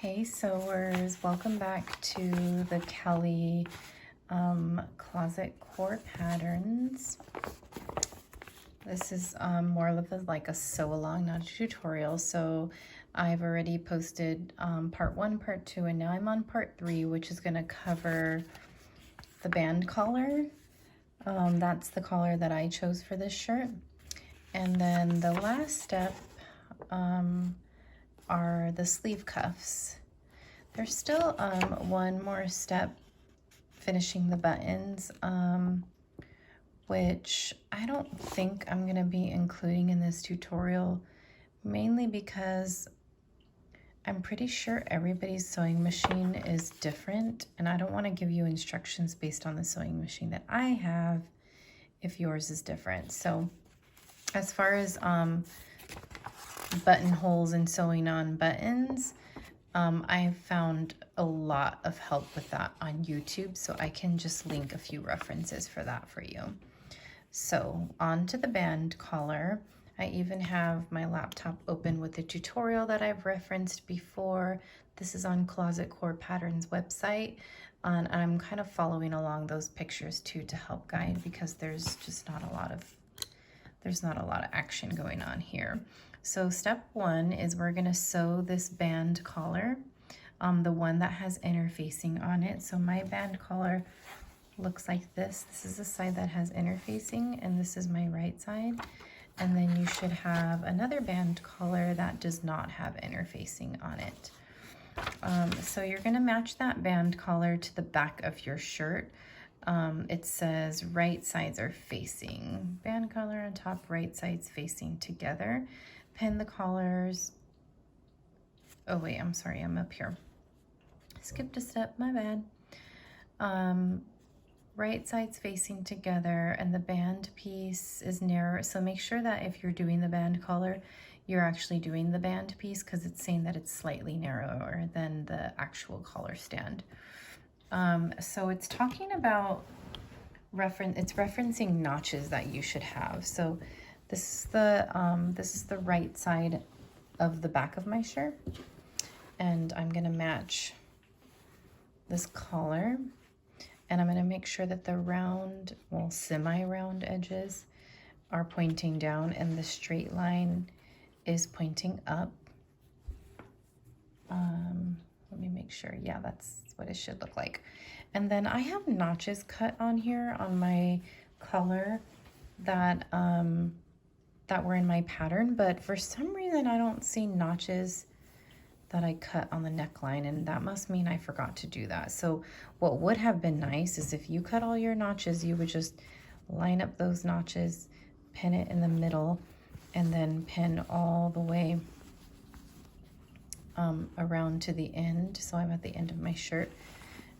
Hey sewers, welcome back to the Kalle closet core patterns. This is more of like a sew along, not a tutorial. So I've already posted part 1, part 2, and now I'm on part 3, which is going to cover the band collar. That's the collar that I chose for this shirt. And then the last step are the sleeve cuffs. There's still one more step, finishing the buttons, which I don't think I'm gonna be including in this tutorial, mainly because I'm pretty sure everybody's sewing machine is different, and I don't want to give you instructions based on the sewing machine that I have if yours is different. So as far as buttonholes and sewing on buttons, I've found a lot of help with that on YouTube, so I can just link a few references for that for you. So on to the band collar. I even have my laptop open with the tutorial that I've referenced before. This is on Closet Core Patterns website, and I'm kind of following along those pictures too to help guide, because there's not a lot of action going on here. So step 1 is we're gonna sew this band collar, the one that has interfacing on it. So my band collar looks like this. This is the side that has interfacing, and this is my right side. And then you should have another band collar that does not have interfacing on it. So you're gonna match that band collar to the back of your shirt. It says right sides are facing. Band collar on top, right sides facing together. Pin the collars. Oh wait, I'm sorry, I'm up here. Skipped a step, my bad. Right sides facing together, and the band piece is narrow. So make sure that if you're doing the band collar, you're actually doing the band piece, because it's saying that it's slightly narrower than the actual collar stand. So it's talking about it's referencing notches that you should have. So this is the right side of the back of my shirt, and I'm gonna match this collar, and I'm gonna make sure that the round, well, semi-round edges are pointing down and the straight line is pointing up. Let me make sure. Yeah, that's what it should look like. And then I have notches cut on here on my collar that that were in my pattern, but for some reason I don't see notches that I cut on the neckline, and that must mean I forgot to do that. So what would have been nice is if you cut all your notches, you would just line up those notches, pin it in the middle, and then pin all the way around to the end. So I'm at the end of my shirt.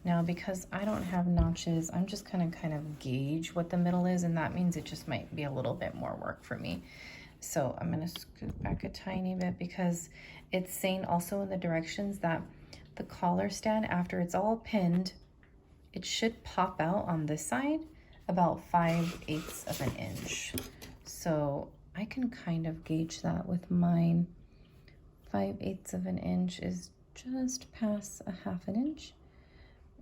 Now, because I don't have notches, I'm just gonna kind of gauge what the middle is, and that means it just might be a little bit more work for me. So I'm gonna scoot back a tiny bit, because it's saying also in the directions that the collar stand, after it's all pinned, it should pop out on this side about 5/8 of an inch. So I can kind of gauge that with mine. 5/8 of an inch is just past a 1/2 an inch.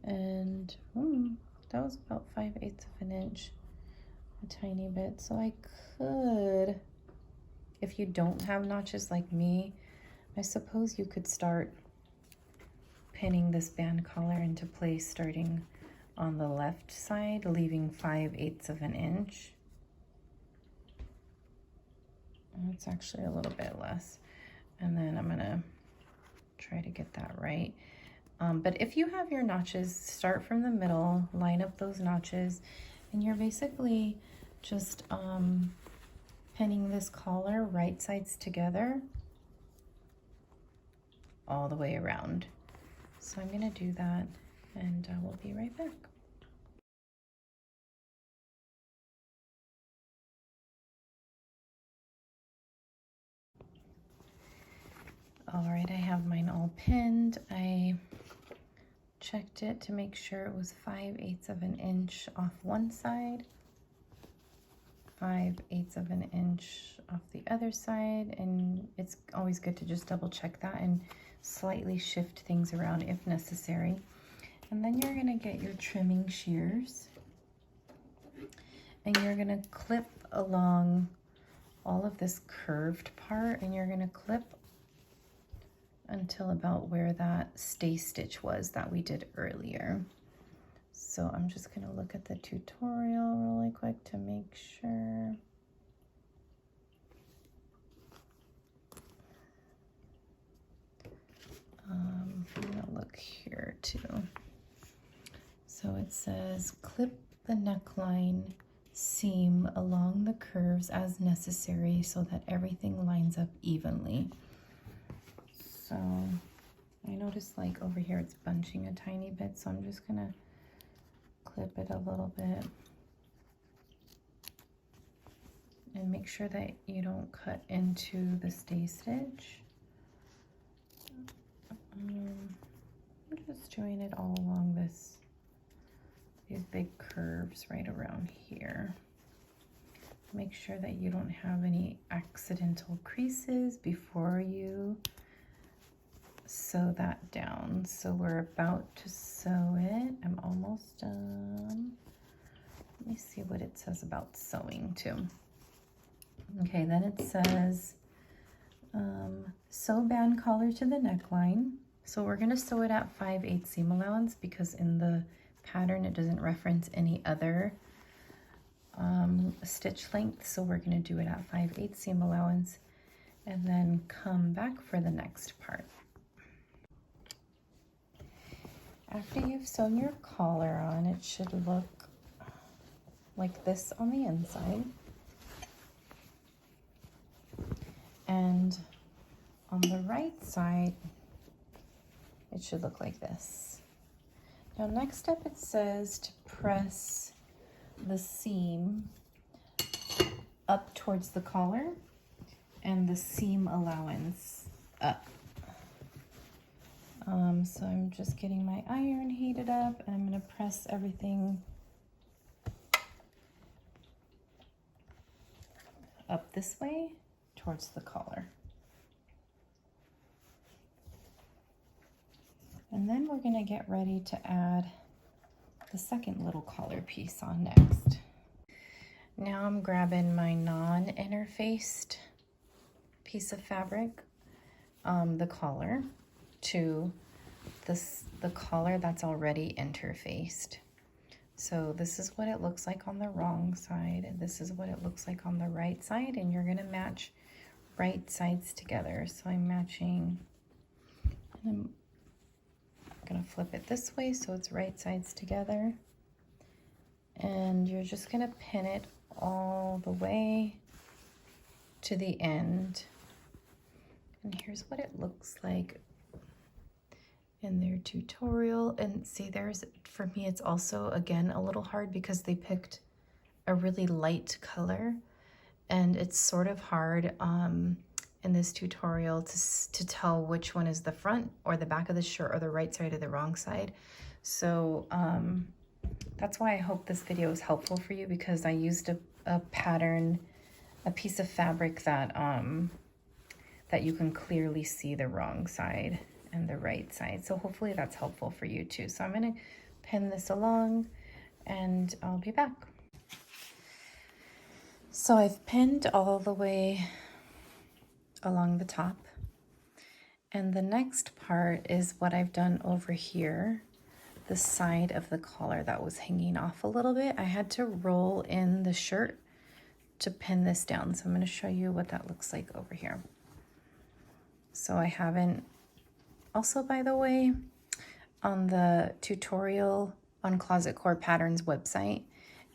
And that was about 5/8 of an inch, a tiny bit. So I could, if you don't have notches like me, I suppose you could start pinning this band collar into place starting on the left side, leaving 5/8 of an inch. It's actually a little bit less. And then I'm gonna try to get that right. But if you have your notches, start from the middle, line up those notches, and you're basically just pinning this collar right sides together all the way around. So I'm gonna do that, and I will be right back. All right, I have mine all pinned. I checked it to make sure it was 5/8 of an inch off one side, 5/8 of an inch off the other side, and it's always good to just double check that. And slightly shift things around if necessary. And then you're gonna get your trimming shears and you're gonna clip along all of this curved part, and you're gonna clip until about where that stay stitch was that we did earlier. So I'm just gonna look at the tutorial really quick to make sure. I'm gonna look here too. So it says clip the neckline seam along the curves as necessary so that everything lines up evenly. So I noticed like over here it's bunching a tiny bit, so I'm just gonna clip it a little bit and make sure that you don't cut into the stay stitch. I'm just doing it all along these big curves right around here. Make sure that you don't have any accidental creases before you sew that down. So we're about to sew it. I'm almost done. Let me see what it says about sewing too. Okay, then it says sew band collar to the neckline. So we're going to sew it at 5/8 seam allowance because in the pattern it doesn't reference any other stitch length. So we're going to do it at 5/8 seam allowance and then come back for the next part. After you've sewn your collar on, it should look like this on the inside. And on the right side, it should look like this. Now next up it says to press the seam up towards the collar and the seam allowance up. So I'm just getting my iron heated up and I'm gonna press everything up this way towards the collar. And then we're gonna get ready to add the second little collar piece on next. Now I'm grabbing my non-interfaced piece of fabric, the collar, to the collar that's already interfaced. So this is what it looks like on the wrong side, and this is what it looks like on the right side, and you're gonna match right sides together. So I'm matching, and I'm gonna flip it this way so it's right sides together. And you're just gonna pin it all the way to the end. And here's what it looks like in their tutorial. And see, there's, for me, it's also, again, a little hard because they picked a really light color. And it's sort of hard in this tutorial to tell which one is the front or the back of the shirt or the right side or the wrong side. So that's why I hope this video is helpful for you, because I used a pattern, a piece of fabric that that you can clearly see the wrong side and the right side. So hopefully that's helpful for you too. So I'm gonna pin this along and I'll be back. So I've pinned all the way along the top. And the next part is what I've done over here, the side of the collar that was hanging off a little bit. I had to roll in the shirt to pin this down. So I'm going to show you what that looks like over here. So I haven't, also by the way, on the tutorial on Closet Core Patterns website,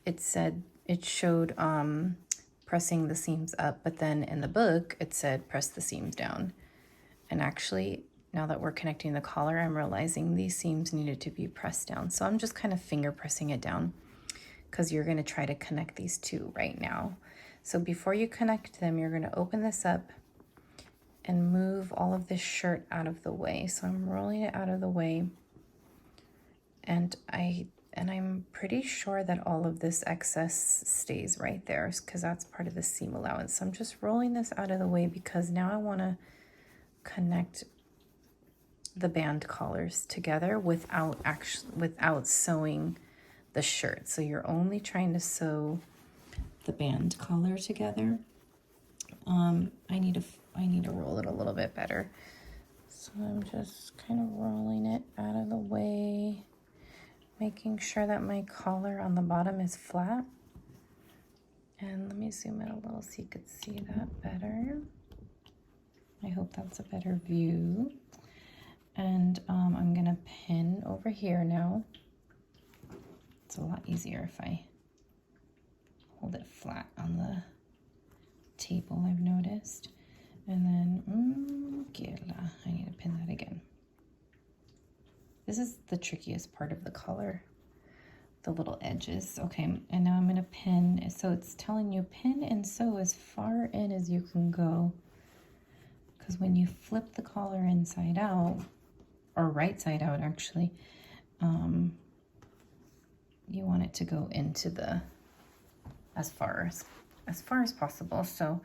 it showed pressing the seams up, but then in the book it said press the seams down. And actually, now that we're connecting the collar, I'm realizing these seams needed to be pressed down. So I'm just kind of finger pressing it down because you're going to try to connect these two right now. So before you connect them, you're going to open this up and move all of this shirt out of the way. So I'm rolling it out of the way, and I'm pretty sure that all of this excess stays right there because that's part of the seam allowance. So I'm just rolling this out of the way because now I want to connect the band collars together without sewing the shirt. So you're only trying to sew the band collar together. I need to roll it a little bit better. So I'm just kind of rolling it out of the way, making sure that my collar on the bottom is flat. And let me zoom in a little so you could see that better. I hope that's a better view. And I'm gonna pin over here now. It's a lot easier if I hold it flat on the table, I've noticed. And then, I need to pin that again. This is the trickiest part of the collar, the little edges. Okay, and now I'm gonna pin. So it's telling you pin and sew as far in as you can go. Because when you flip the collar inside out, or right side out actually, you want it to go into the, as far as possible. So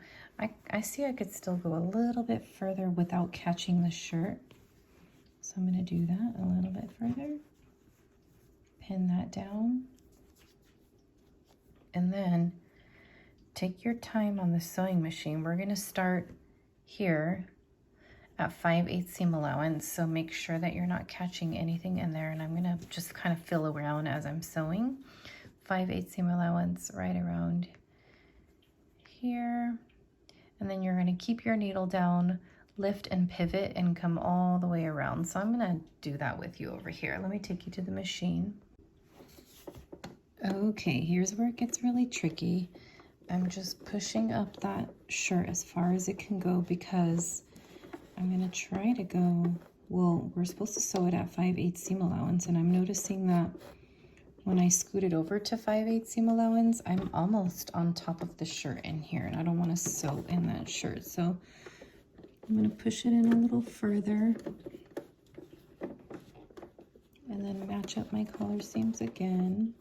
I see I could still go a little bit further without catching the shirt. So I'm gonna do that a little bit further. Pin that down. And then take your time on the sewing machine. We're gonna start here at 5/8 seam allowance. So make sure that you're not catching anything in there. And I'm gonna just kind of feel around as I'm sewing. 5/8 seam allowance right around here. And then you're gonna keep your needle down, lift and pivot and come all the way around. So I'm gonna do that with you over here. Let me take you to the machine. Okay, here's where it gets really tricky. I'm just pushing up that shirt as far as it can go because I'm gonna try to go, well, we're supposed to sew it at 5/8 seam allowance, and I'm noticing that when I scoot it over to 5/8 seam allowance, I'm almost on top of the shirt in here, and I don't want to sew in that shirt. So I'm going to push it in a little further and then match up my collar seams again.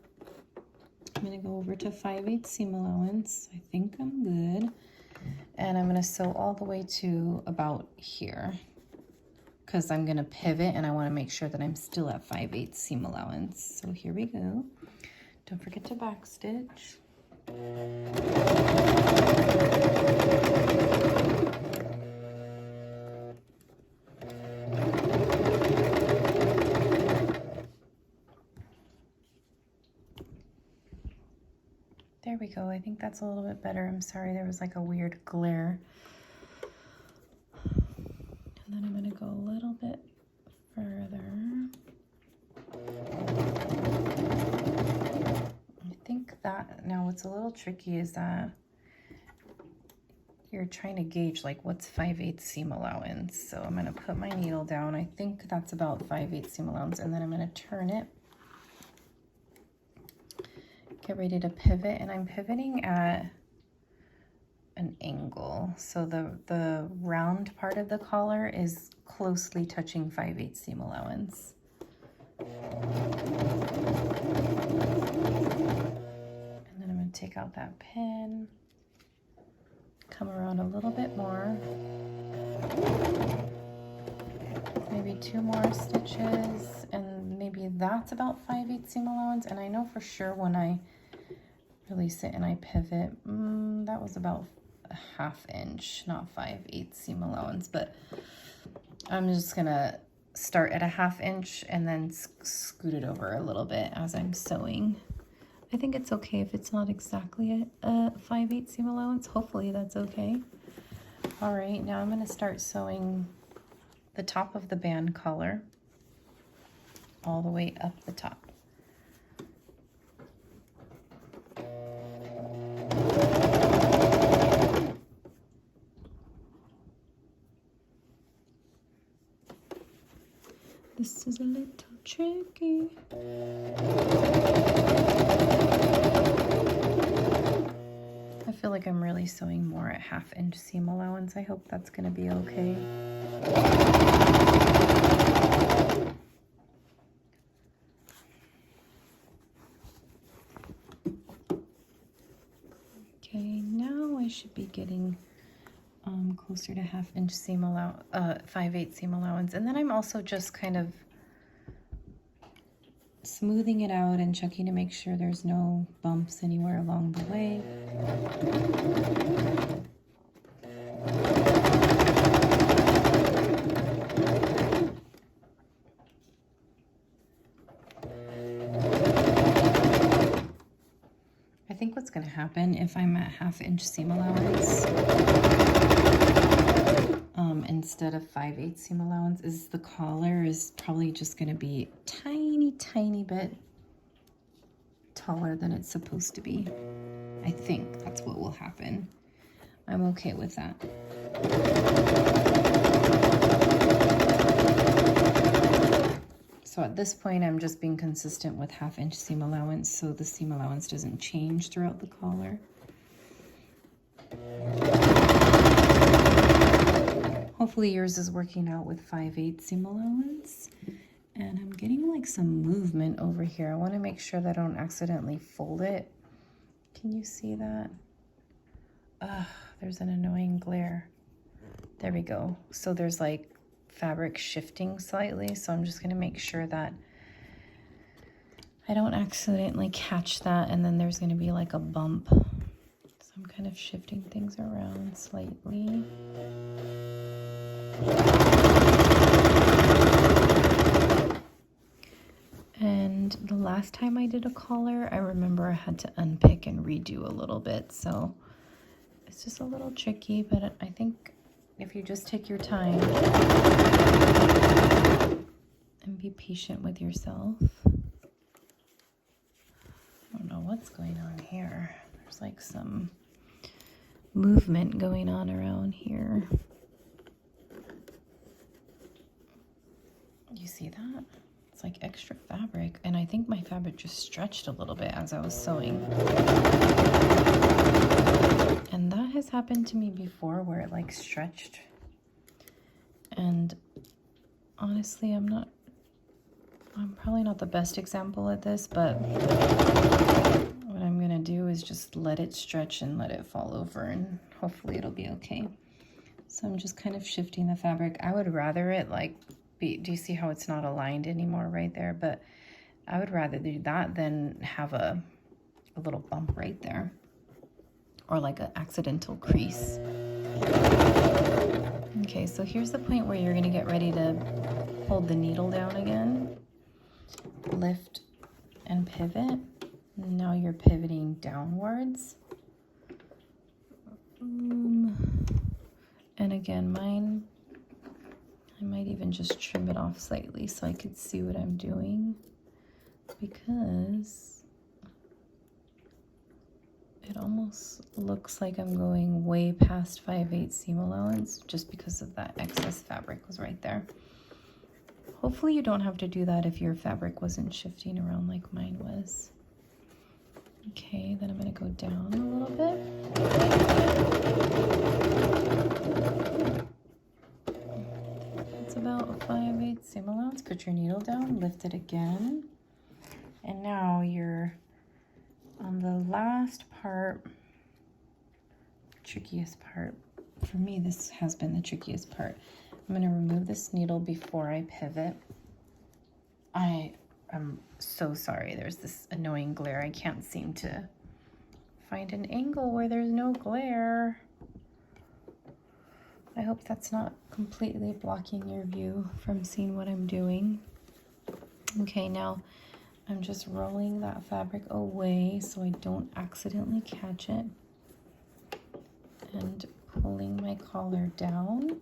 I'm going to go over to 5/8 seam allowance. I think I'm good. And I'm going to sew all the way to about here because I'm going to pivot and I want to make sure that I'm still at 5/8 seam allowance. So here we go. Don't forget to backstitch. There we go. I think that's a little bit better. I'm sorry, there was like a weird glare. And then I'm going to go a little bit further. I think that, now what's a little tricky is that you're trying to gauge like what's 5/8 seam allowance. So I'm going to put my needle down. I think that's about 5/8 seam allowance, and then I'm going to turn it. Get ready to pivot, and I'm pivoting at an angle. So the round part of the collar is closely touching 5/8 seam allowance. And then I'm going to take out that pin, come around a little bit more, maybe 2 more stitches, and maybe that's about 5/8 seam allowance. And I know for sure when I release it and I pivot, that was about a 1/2 inch, not 5/8 seam allowance, but I'm just gonna start at a 1/2 inch and then scoot it over a little bit as I'm sewing. I think it's okay if it's not exactly a 5/8 seam allowance. Hopefully that's okay. All right, now I'm gonna start sewing the top of the band collar all the way up the top. This is a little tricky. I feel like I'm really sewing more at 1/2 inch seam allowance. I hope that's going to be okay. Okay, now I should be getting closer to 1/2 inch seam allowance, 5/8 seam allowance. And then I'm also just kind of smoothing it out and checking to make sure there's no bumps anywhere along the way. I think what's going to happen if I'm at 1/2 inch seam allowance instead of 5/8 seam allowance is the collar is probably just going to be tiny bit taller than it's supposed to be. I think that's what will happen. I'm okay with that. So at this point, I'm just being consistent with 1/2 inch seam allowance so the seam allowance doesn't change throughout the collar. Hopefully yours is working out with 5/8 seam allowance. And I'm getting like some movement over here. I want to make sure that I don't accidentally fold it. Can you see that? There's an annoying glare. There we go. So there's like fabric shifting slightly. So I'm just going to make sure that I don't accidentally catch that. And then there's going to be like a bump. So I'm kind of shifting things around slightly. And the last time I did a collar, I remember I had to unpick and redo a little bit. So it's just a little tricky, but I think if you just take your time and be patient with yourself. I don't know what's going on here. There's like some movement going on around here. You see that? It's like extra fabric, and I think my fabric just stretched a little bit as I was sewing. And that has happened to me before where it like stretched. And honestly, I'm probably not the best example at this, but what I'm gonna do is just let it stretch and let it fall over, and hopefully it'll be okay. So I'm just kind of shifting the fabric. I would rather it like do you see how it's not aligned anymore right there? But I would rather do that than have a little bump right there, or like an accidental crease. Okay, so here's the point where you're gonna get ready to hold the needle down again, lift and pivot. Now you're pivoting downwards. And again, I might even just trim it off slightly so I could see what I'm doing, because it almost looks like I'm going way past 5/8 seam allowance just because of that excess fabric was right there. Hopefully you don't have to do that if your fabric wasn't shifting around like mine was. Okay, then I'm going to go down a little bit. About a 5/8 seam allowance. Put your needle down, lift it again, and now you're on the last part, trickiest part. For me, this has been the trickiest part. I'm going to remove this needle before I pivot. I am so sorry. There's this annoying glare. I can't seem to find an angle where there's no glare. I hope that's not completely blocking your view from seeing what I'm doing. Okay, now I'm just rolling that fabric away so I don't accidentally catch it, and pulling my collar down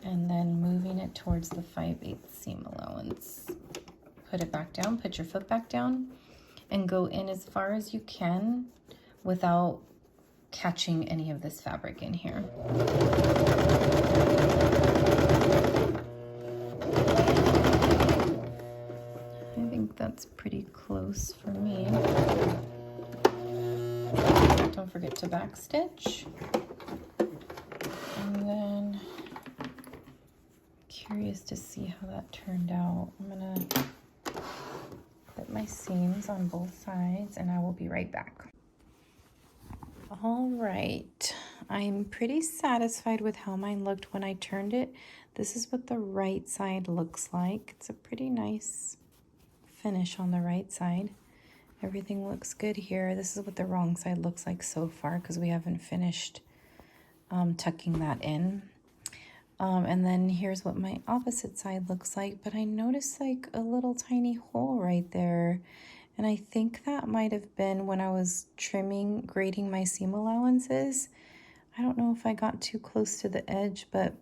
and then moving it towards the 5/8 seam allowance. Put it back down, put your foot back down, and go in as far as you can without catching any of this fabric in here. I think that's pretty close for me. Don't forget to backstitch. And then, curious to see how that turned out. I'm gonna put my seams on both sides and I will be right back. All right, I'm pretty satisfied with how mine looked when I turned it. This is what the right side looks like. It's a pretty nice finish on the right side. Everything looks good here. This is what the wrong side looks like so far because we haven't finished tucking that in. And then here's what my opposite side looks like, but I noticed like a little tiny hole right there. And I think that might have been when I was grading my seam allowances. I don't know if I got too close to the edge, but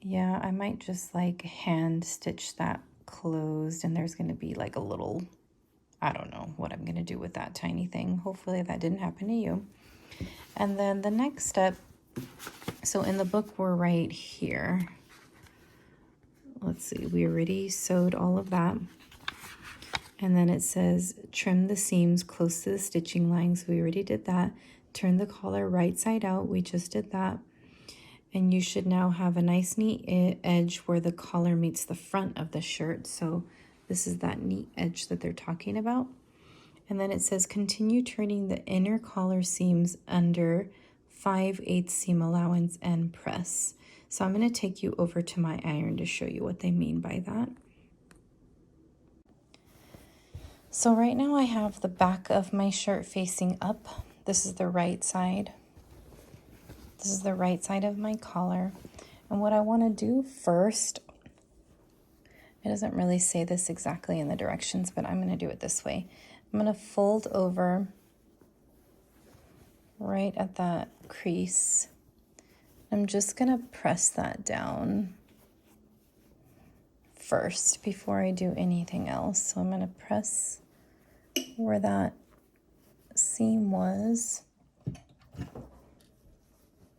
yeah, I might just like hand stitch that closed, and there's going to be like a little, I don't know what I'm going to do with that tiny thing. Hopefully that didn't happen to you. And then the next step, so in the book we're right here. Let's see, we already sewed all of that. And then it says trim the seams close to the stitching line. So we already did that. Turn the collar right side out. We just did that. And you should now have a nice neat edge where the collar meets the front of the shirt. So this is that neat edge that they're talking about. And then it says continue turning the inner collar seams under 5/8 seam allowance and press. So I'm going to take you over to my iron to show you what they mean by that. So right now I have the back of my shirt facing up. This is the right side. This is the right side of my collar. And what I want to do first, it doesn't really say this exactly in the directions, but I'm going to do it this way. I'm going to fold over right at that crease. I'm just going to press that down first before I do anything else. So I'm going to press where that seam was.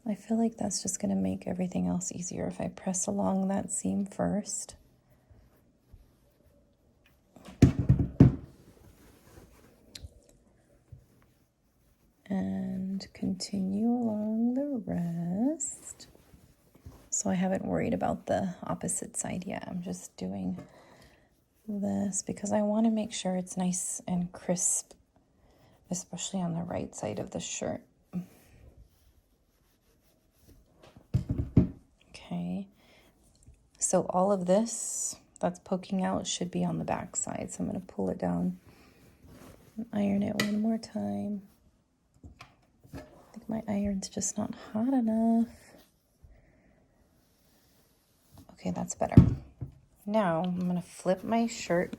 I feel like that's just going to make everything else easier if I press along that seam first. And continue along the rest. So I haven't worried about the opposite side yet. I'm just doing this because I want to make sure it's nice and crisp, especially on the right side of the shirt. Okay, so all of this that's poking out should be on the back side. So I'm going to pull it down and iron it one more time. I think my iron's just not hot enough. Okay, that's better. Now I'm going to flip my shirt.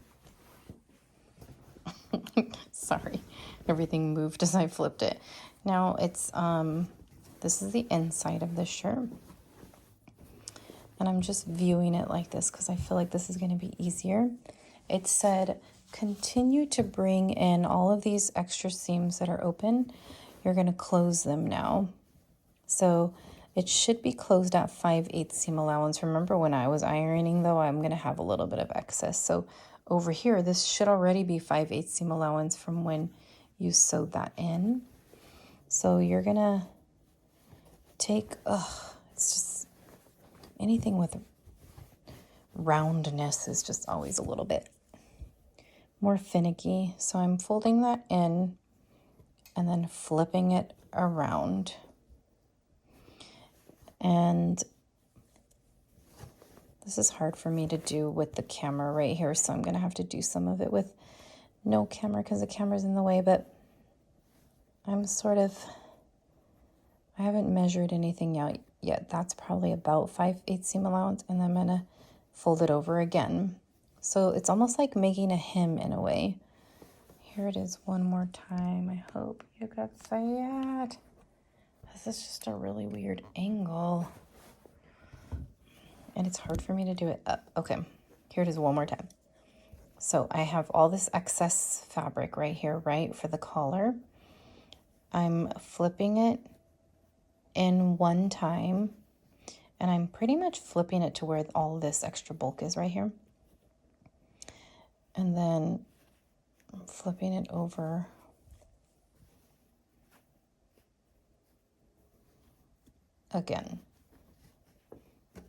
Sorry, everything moved as I flipped it. Now it's, this is the inside of the shirt. And I'm just viewing it like this because I feel like this is going to be easier. It said, continue to bring in all of these extra seams that are open. You're going to close them now. So it should be closed at 5/8 seam allowance. Remember when I was ironing though, I'm going to have a little bit of excess. So over here, this should already be 5/8 seam allowance from when you sewed that in. So you're going to take, it's just, anything with roundness is just always a little bit more finicky. So I'm folding that in and then flipping it around. And this is hard for me to do with the camera right here, so I'm going to have to do some of it with no camera because the camera's in the way, but I'm sort of, I haven't measured anything yet. That's probably about 5/8 seam allowance, and then I'm going to fold it over again. So it's almost like making a hem in a way. Here it is one more time. I hope you could see it. This is just a really weird angle. And it's hard for me to do it up. Okay, here it is one more time. So I have all this excess fabric right here, right, for the collar. I'm flipping it in one time, and I'm pretty much flipping it to where all this extra bulk is right here. And then I'm flipping it over. Again.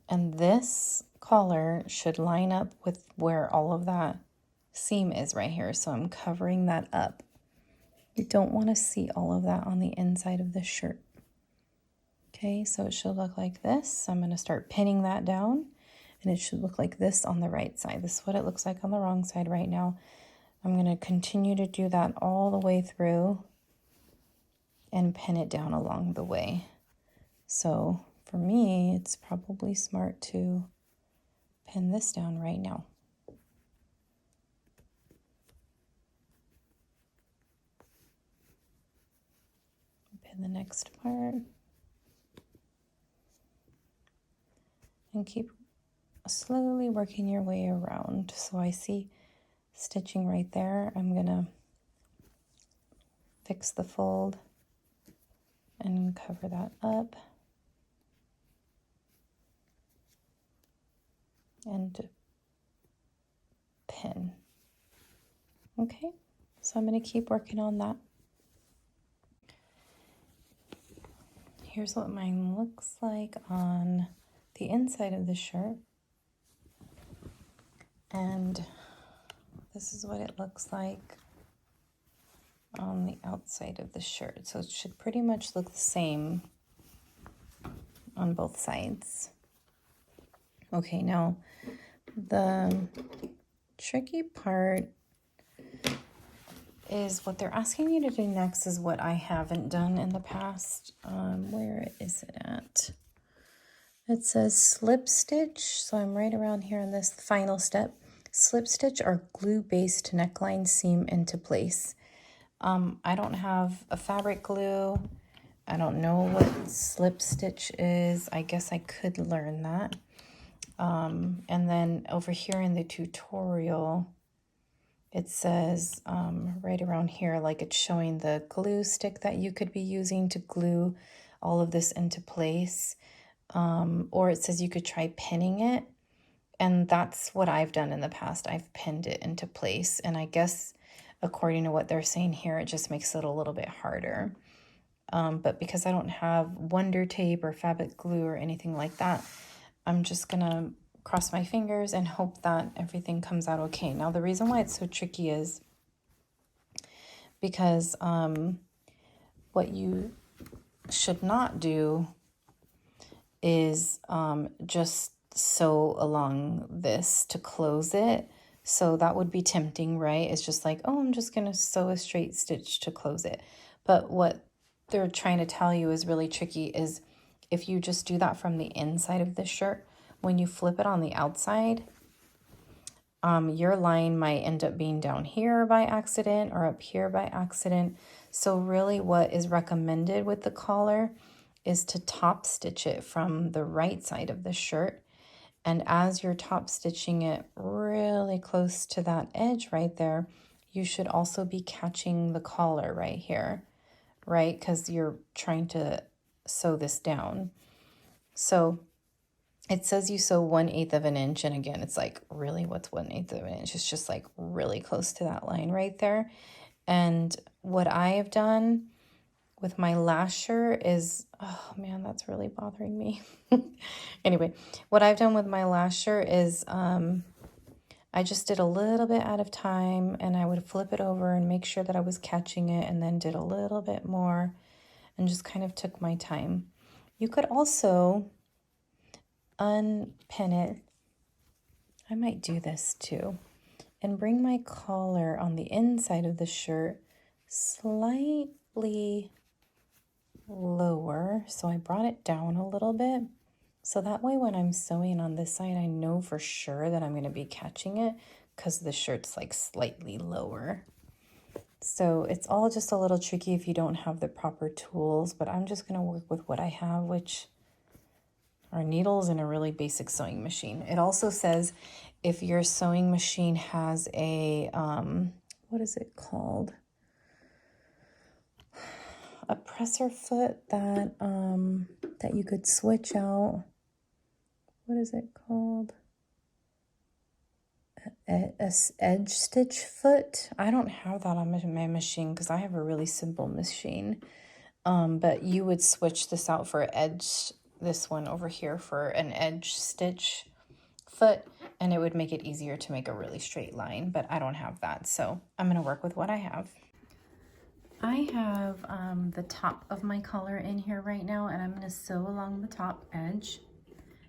And this collar should line up with where all of that seam is right here. So I'm covering that up. You don't want to see all of that on the inside of the shirt. Okay, so it should look like this. I'm going to start pinning that down, and it should look like this on the right side. This is what it looks like on the wrong side right now. I'm going to continue to do that all the way through and pin it down along the way. So for me, it's probably smart to pin this down right now. Pin the next part. And keep slowly working your way around. So I see stitching right there. I'm gonna fix the fold and cover that up. And pin. Okay, so I'm gonna keep working on that. Here's what mine looks like on the inside of the shirt. And this is what it looks like on the outside of the shirt. So it should pretty much look the same on both sides. Okay, now the tricky part is what they're asking you to do next is what I haven't done in the past. Where is it at? It says slip stitch, so I'm right around here on this final step. Slip stitch or glue-based neckline seam into place. I don't have a fabric glue. I don't know what slip stitch is. I guess I could learn that. And then over here in the tutorial, it says right around here, like it's showing the glue stick that you could be using to glue all of this into place. Or it says you could try pinning it. And that's what I've done in the past. I've pinned it into place. And I guess according to what they're saying here, it just makes it a little bit harder. But because I don't have Wonder Tape or fabric glue or anything like that, I'm just gonna cross my fingers and hope that everything comes out okay. Now, the reason why it's so tricky is because what you should not do is just sew along this to close it. So that would be tempting, right? It's just like, oh, I'm just gonna sew a straight stitch to close it. But what they're trying to tell you is really tricky is if you just do that from the inside of the shirt, when you flip it on the outside, your line might end up being down here by accident or up here by accident. So really what is recommended with the collar is to top stitch it from the right side of the shirt. And as you're top stitching it really close to that edge right there, you should also be catching the collar right here, right? Because you're trying to sew this down. So it says you sew 1/8 of an inch. And again, it's like, really, what's 1/8 of an inch? It's just like really close to that line right there. And what I have done with my lasher is, oh man, that's really bothering me. Anyway, what I've done with my lasher is I just did a little bit out of time, and I would flip it over and make sure that I was catching it, and then did a little bit more and just kind of took my time. You could also unpin it. I might do this too, and bring my collar on the inside of the shirt slightly lower. So I brought it down a little bit. So that way when I'm sewing on this side, I know for sure that I'm going to be catching it because the shirt's like slightly lower. So it's all just a little tricky if you don't have the proper tools, but I'm just going to work with what I have, which are needles and a really basic sewing machine. It also says if your sewing machine has a, what is it called? A presser foot that that you could switch out. What is it called? A edge stitch foot. I don't have that on my machine because I have a really simple machine. But you would switch this out for edge, this one over here for an edge stitch foot, and it would make it easier to make a really straight line, but I don't have that. So I'm going to work with what I have. I have the top of my collar in here right now, and I'm going to sew along the top edge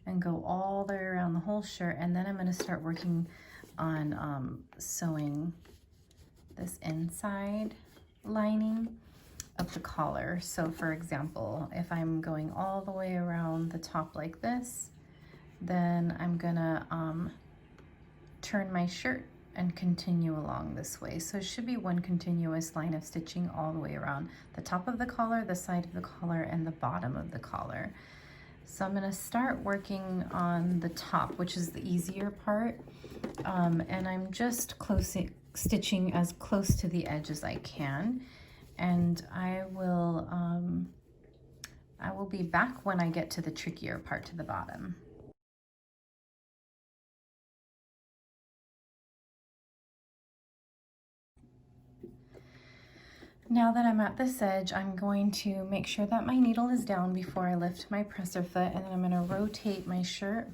and go all the way around the whole shirt, and then I'm going to start working on sewing this inside lining of the collar. So for example, if I'm going all the way around the top like this, then I'm gonna turn my shirt and continue along this way. So it should be one continuous line of stitching all the way around the top of the collar, the side of the collar, and the bottom of the collar. So I'm gonna start working on the top, which is the easier part. And I'm just stitching as close to the edge as I can. And I will be back when I get to the trickier part to the bottom. Now that I'm at this edge, I'm going to make sure that my needle is down before I lift my presser foot, and then I'm going to rotate my shirt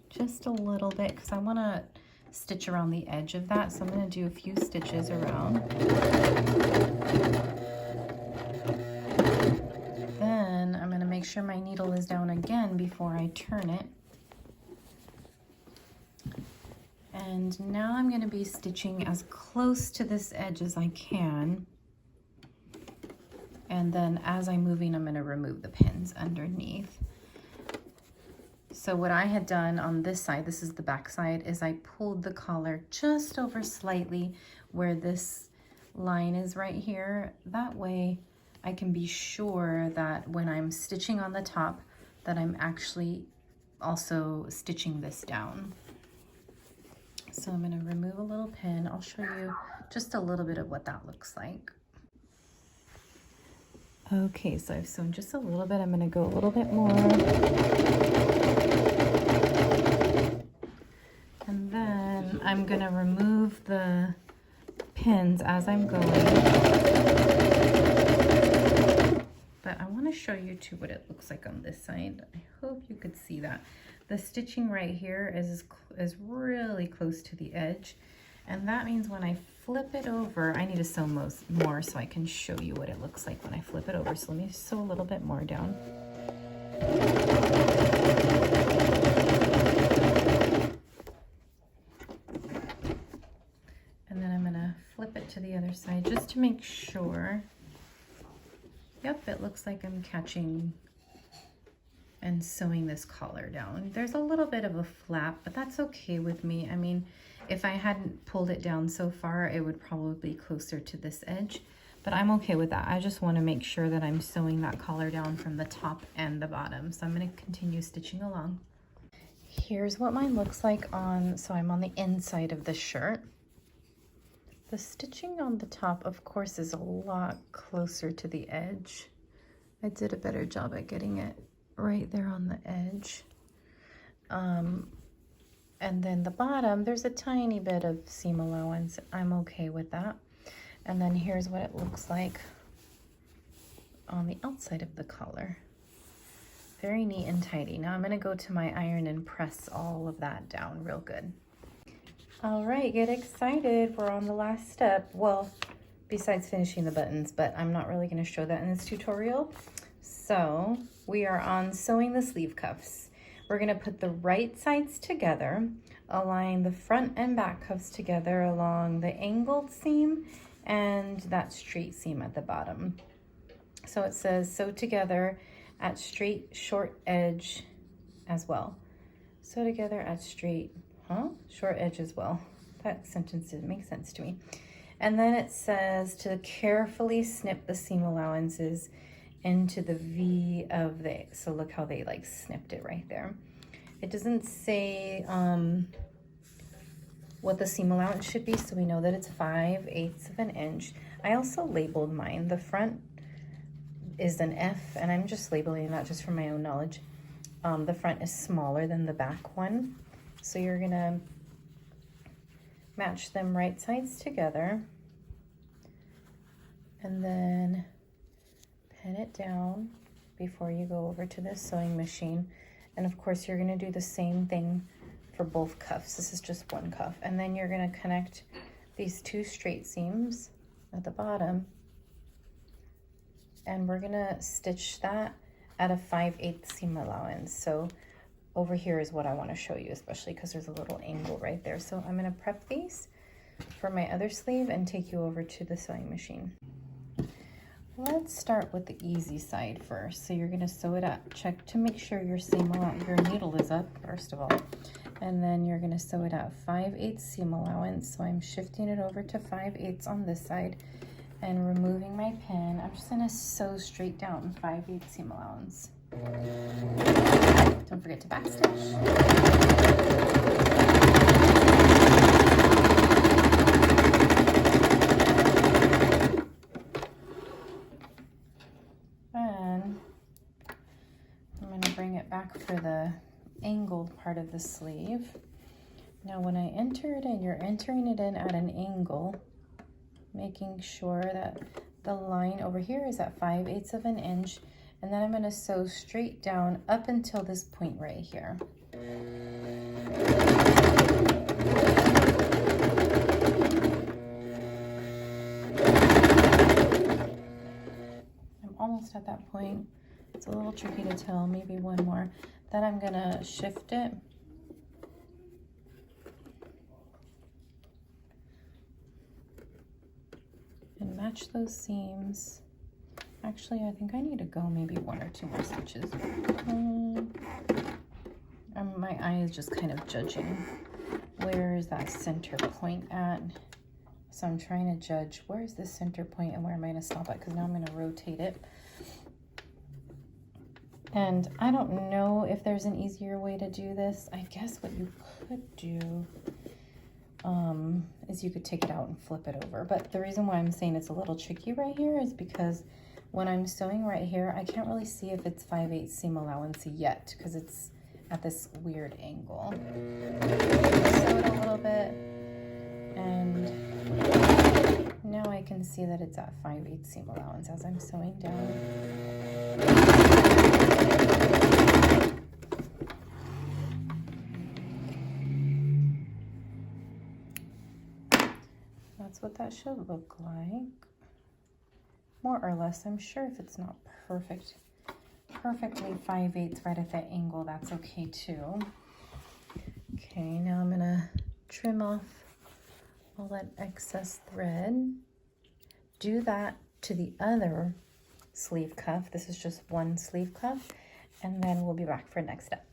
just a little bit because I want to stitch around the edge of that. So I'm going to do a few stitches around. Then I'm going to make sure my needle is down again before I turn it. And now I'm going to be stitching as close to this edge as I can. And then as I'm moving, I'm going to remove the pins underneath. So what I had done on this side, this is the back side, is I pulled the collar just over slightly where this line is right here. That way I can be sure that when I'm stitching on the top that I'm actually also stitching this down. So I'm going to remove a little pin. I'll show you just a little bit of what that looks like. Okay, so I've sewn just a little bit. I'm going to go a little bit more. And then I'm going to remove the pins as I'm going. But I want to show you too what it looks like on this side. I hope you could see that. The stitching right here is really close to the edge. And that means when I flip it over, I need to sew more so I can show you what it looks like when I flip it over. So let me sew a little bit more down. And then I'm gonna flip it to the other side just to make sure. Yep, it looks like I'm catching and sewing this collar down. There's a little bit of a flap, but that's okay with me. I mean, if I hadn't pulled it down so far, it would probably be closer to this edge, but I'm okay with that. I just want to make sure that I'm sewing that collar down from the top and the bottom. So I'm going to continue stitching along. Here's what mine looks like on, so I'm on the inside of the shirt. The stitching on the top, of course, is a lot closer to the edge. I did a better job at getting it right there on the edge. And then the bottom, there's a tiny bit of seam allowance. I'm okay with that. And then here's what it looks like on the outside of the collar. Very neat and tidy. Now I'm going to go to my iron and press all of that down real good. All right, get excited. We're on the last step. Well, besides finishing the buttons, but I'm not really going to show that in this tutorial. So we are on sewing the sleeve cuffs. We're going to put the right sides together, align the front and back cuffs together along the angled seam and that straight seam at the bottom. So it says sew together at straight short edge as well. Sew together at straight, short edge as well. That sentence didn't make sense to me. And then it says to carefully snip the seam allowances into the V of the, so look how they like snipped it right there. It doesn't say what the seam allowance should be, so we know that it's 5/8 of an inch. I also labeled mine. The front is an F, and I'm just labeling that just for my own knowledge. The front is smaller than the back one, so you're gonna match them right sides together, and then pin it down before you go over to the sewing machine. And of course you're going to do the same thing for both cuffs. This is just one cuff, and then you're going to connect these two straight seams at the bottom and we're gonna stitch that at a 5/8 seam allowance. So over here is what I want to show you, especially because there's a little angle right there. So I'm gonna prep these for my other sleeve and take you over to the sewing machine. Let's start with the easy side first. So you're gonna sew it up. Check to make sure your needle is up first of all, and then you're gonna sew it at 5/8 seam allowance. So I'm shifting it over to 5/8 on this side and removing my pin. I'm just gonna sew straight down 5/8 seam allowance. Don't forget to backstitch. Back for the angled part of the sleeve. Now when I enter it in, you're entering it in at an angle, making sure that the line over here is at 5/8 of an inch, and then I'm going to sew straight down up until this point right here. I'm almost at that point. It's a little tricky to tell, maybe one more. Then I'm gonna shift it. And match those seams. Actually, I think I need to go maybe 1 or 2 more stitches. My eye is just kind of judging. Where is that center point at? So I'm trying to judge where is the center point and where am I gonna stop at, because now I'm gonna rotate it. And I don't know if there's an easier way to do this. I guess what you could do is you could take it out and flip it over. But the reason why I'm saying it's a little tricky right here is because when I'm sewing right here, I can't really see if it's 5/8 seam allowance yet because it's at this weird angle. Sew it a little bit, and now I can see that it's at 5/8 seam allowance as I'm sewing down. That's what that should look like, more or less. I'm sure if it's not perfectly 5/8 right at that angle, that's okay too. Okay, now I'm gonna trim off all that excess thread. Do that to the other sleeve cuff. This is just one sleeve cuff, and then we'll be back for next step.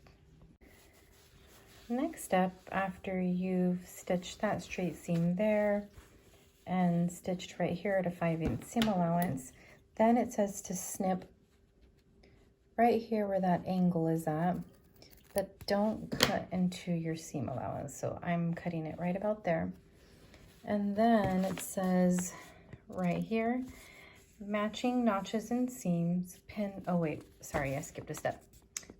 Next step, after you've stitched that straight seam there and stitched right here at a 5/8 seam allowance, then it says to snip right here where that angle is at, but don't cut into your seam allowance. So I'm cutting it right about there. And then it says right here, matching notches and seams, pin, oh wait, sorry, I skipped a step.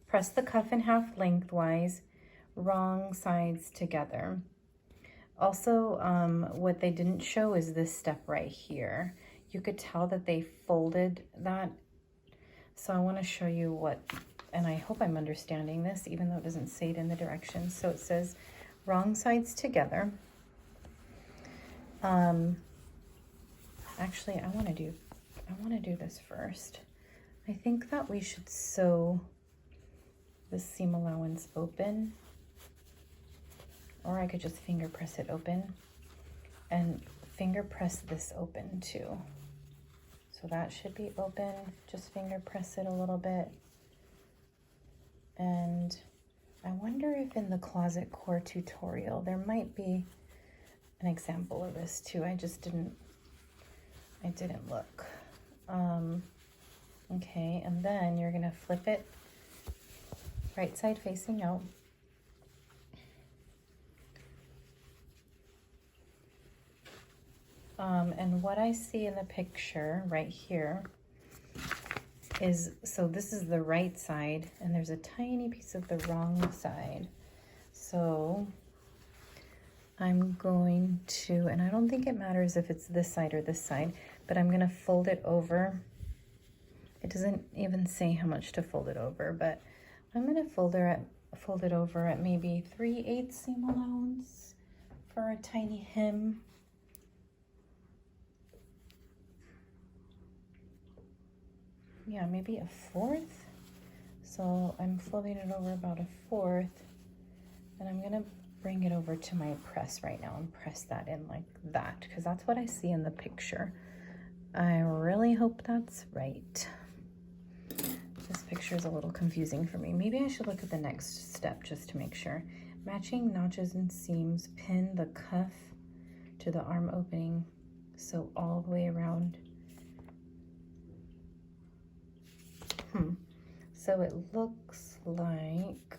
Press the cuff in half lengthwise, wrong sides together. Also, what they didn't show is this step right here. You could tell that they folded that. So I want to show you what, and I hope I'm understanding this, even though it doesn't say it in the directions. So it says wrong sides together. Actually, I want to do this first. I think that we should sew the seam allowance open, or I could just finger press it open and finger press this open too. So that should be open. Just finger press it a little bit. And I wonder if in the closet core tutorial there might be an example of this too. I didn't look. Okay, and then you're gonna flip it right side facing out. And what I see in the picture right here is, so this is the right side and there's a tiny piece of the wrong side. So I'm going to, and I don't think it matters if it's this side or this side, but I'm gonna fold it over. It doesn't even say how much to fold it over, but I'm gonna fold it over at maybe 3/8 seam allowance for a tiny hem. yeah, maybe a fourth. So I'm folding it over about a fourth, and I'm gonna bring it over to my press right now and press that in like that, because that's what I see in the picture. I really hope that's right. This picture is a little confusing for me. Maybe I should look at the next step just to make sure. Matching notches and seams, pin the cuff to the arm opening, sew all the way around. So it looks like,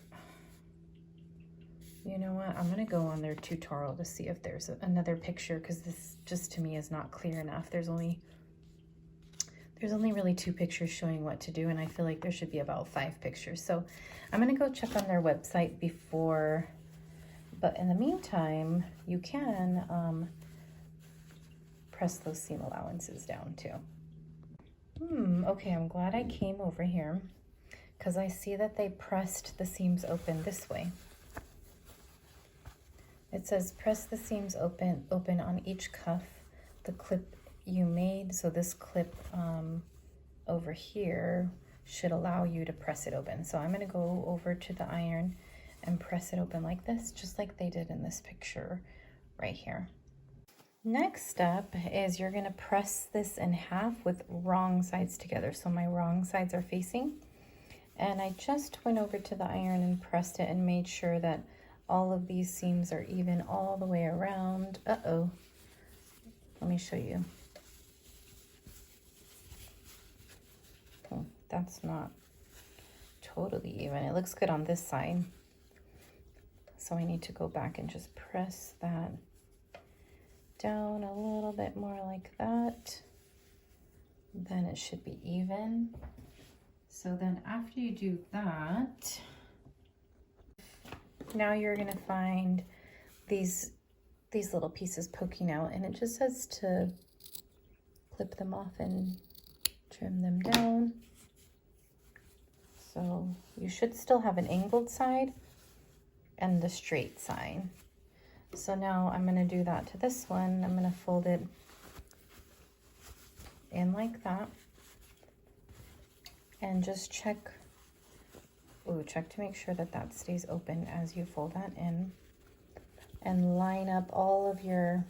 you know what, I'm gonna go on their tutorial to see if there's another picture, because this just to me is not clear enough. There's only really 2 pictures showing what to do, and I feel like there should be about 5 pictures. So I'm gonna go check on their website before, but in the meantime, you can press those seam allowances down too. Okay, I'm glad I came over here, because I see that they pressed the seams open this way. It says press the seams open on each cuff, the clip you made. So this clip over here should allow you to press it open. So I'm gonna go over to the iron and press it open like this, just like they did in this picture right here. Next step is you're gonna press this in half with wrong sides together. So my wrong sides are facing, and I just went over to the iron and pressed it and made sure that all of these seams are even all the way around. Uh-oh, let me show you. That's not totally even. It looks good on this side. So I need to go back and just press that down a little bit more like that. Then it should be even. So then after you do that, now you're gonna find these little pieces poking out, and it just says to clip them off and trim them down. So you should still have an angled side and the straight side. So now I'm gonna do that to this one. I'm gonna fold it in like that and just check to make sure that that stays open as you fold that in, and line up all of your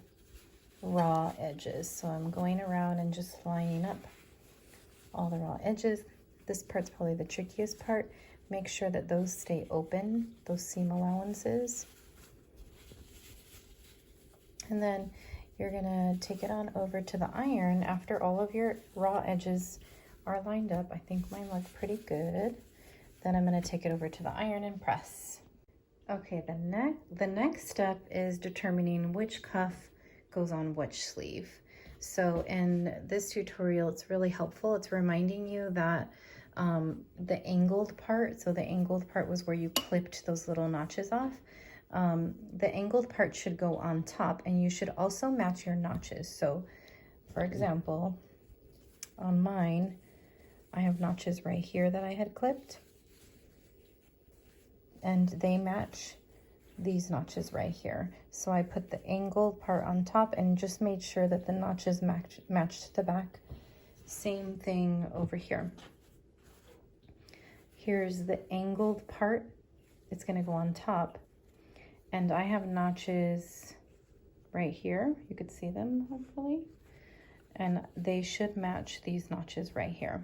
raw edges. So I'm going around and just lining up all the raw edges. This part's probably the trickiest part. Make sure that those stay open, those seam allowances. And then you're gonna take it on over to the iron after all of your raw edges are lined up. I think mine look pretty good. Then I'm gonna take it over to the iron and press. Okay, the next step is determining which cuff goes on which sleeve. So in this tutorial, it's really helpful. It's reminding you that the angled part, so the angled part was where you clipped those little notches off. The angled part should go on top, and you should also match your notches. So for example, on mine, I have notches right here that I had clipped, and they match these notches right here. So I put the angled part on top and just made sure that the notches matched the back. Same thing over here. Here's the angled part. It's gonna go on top. And I have notches right here. You could see them, hopefully. And they should match these notches right here.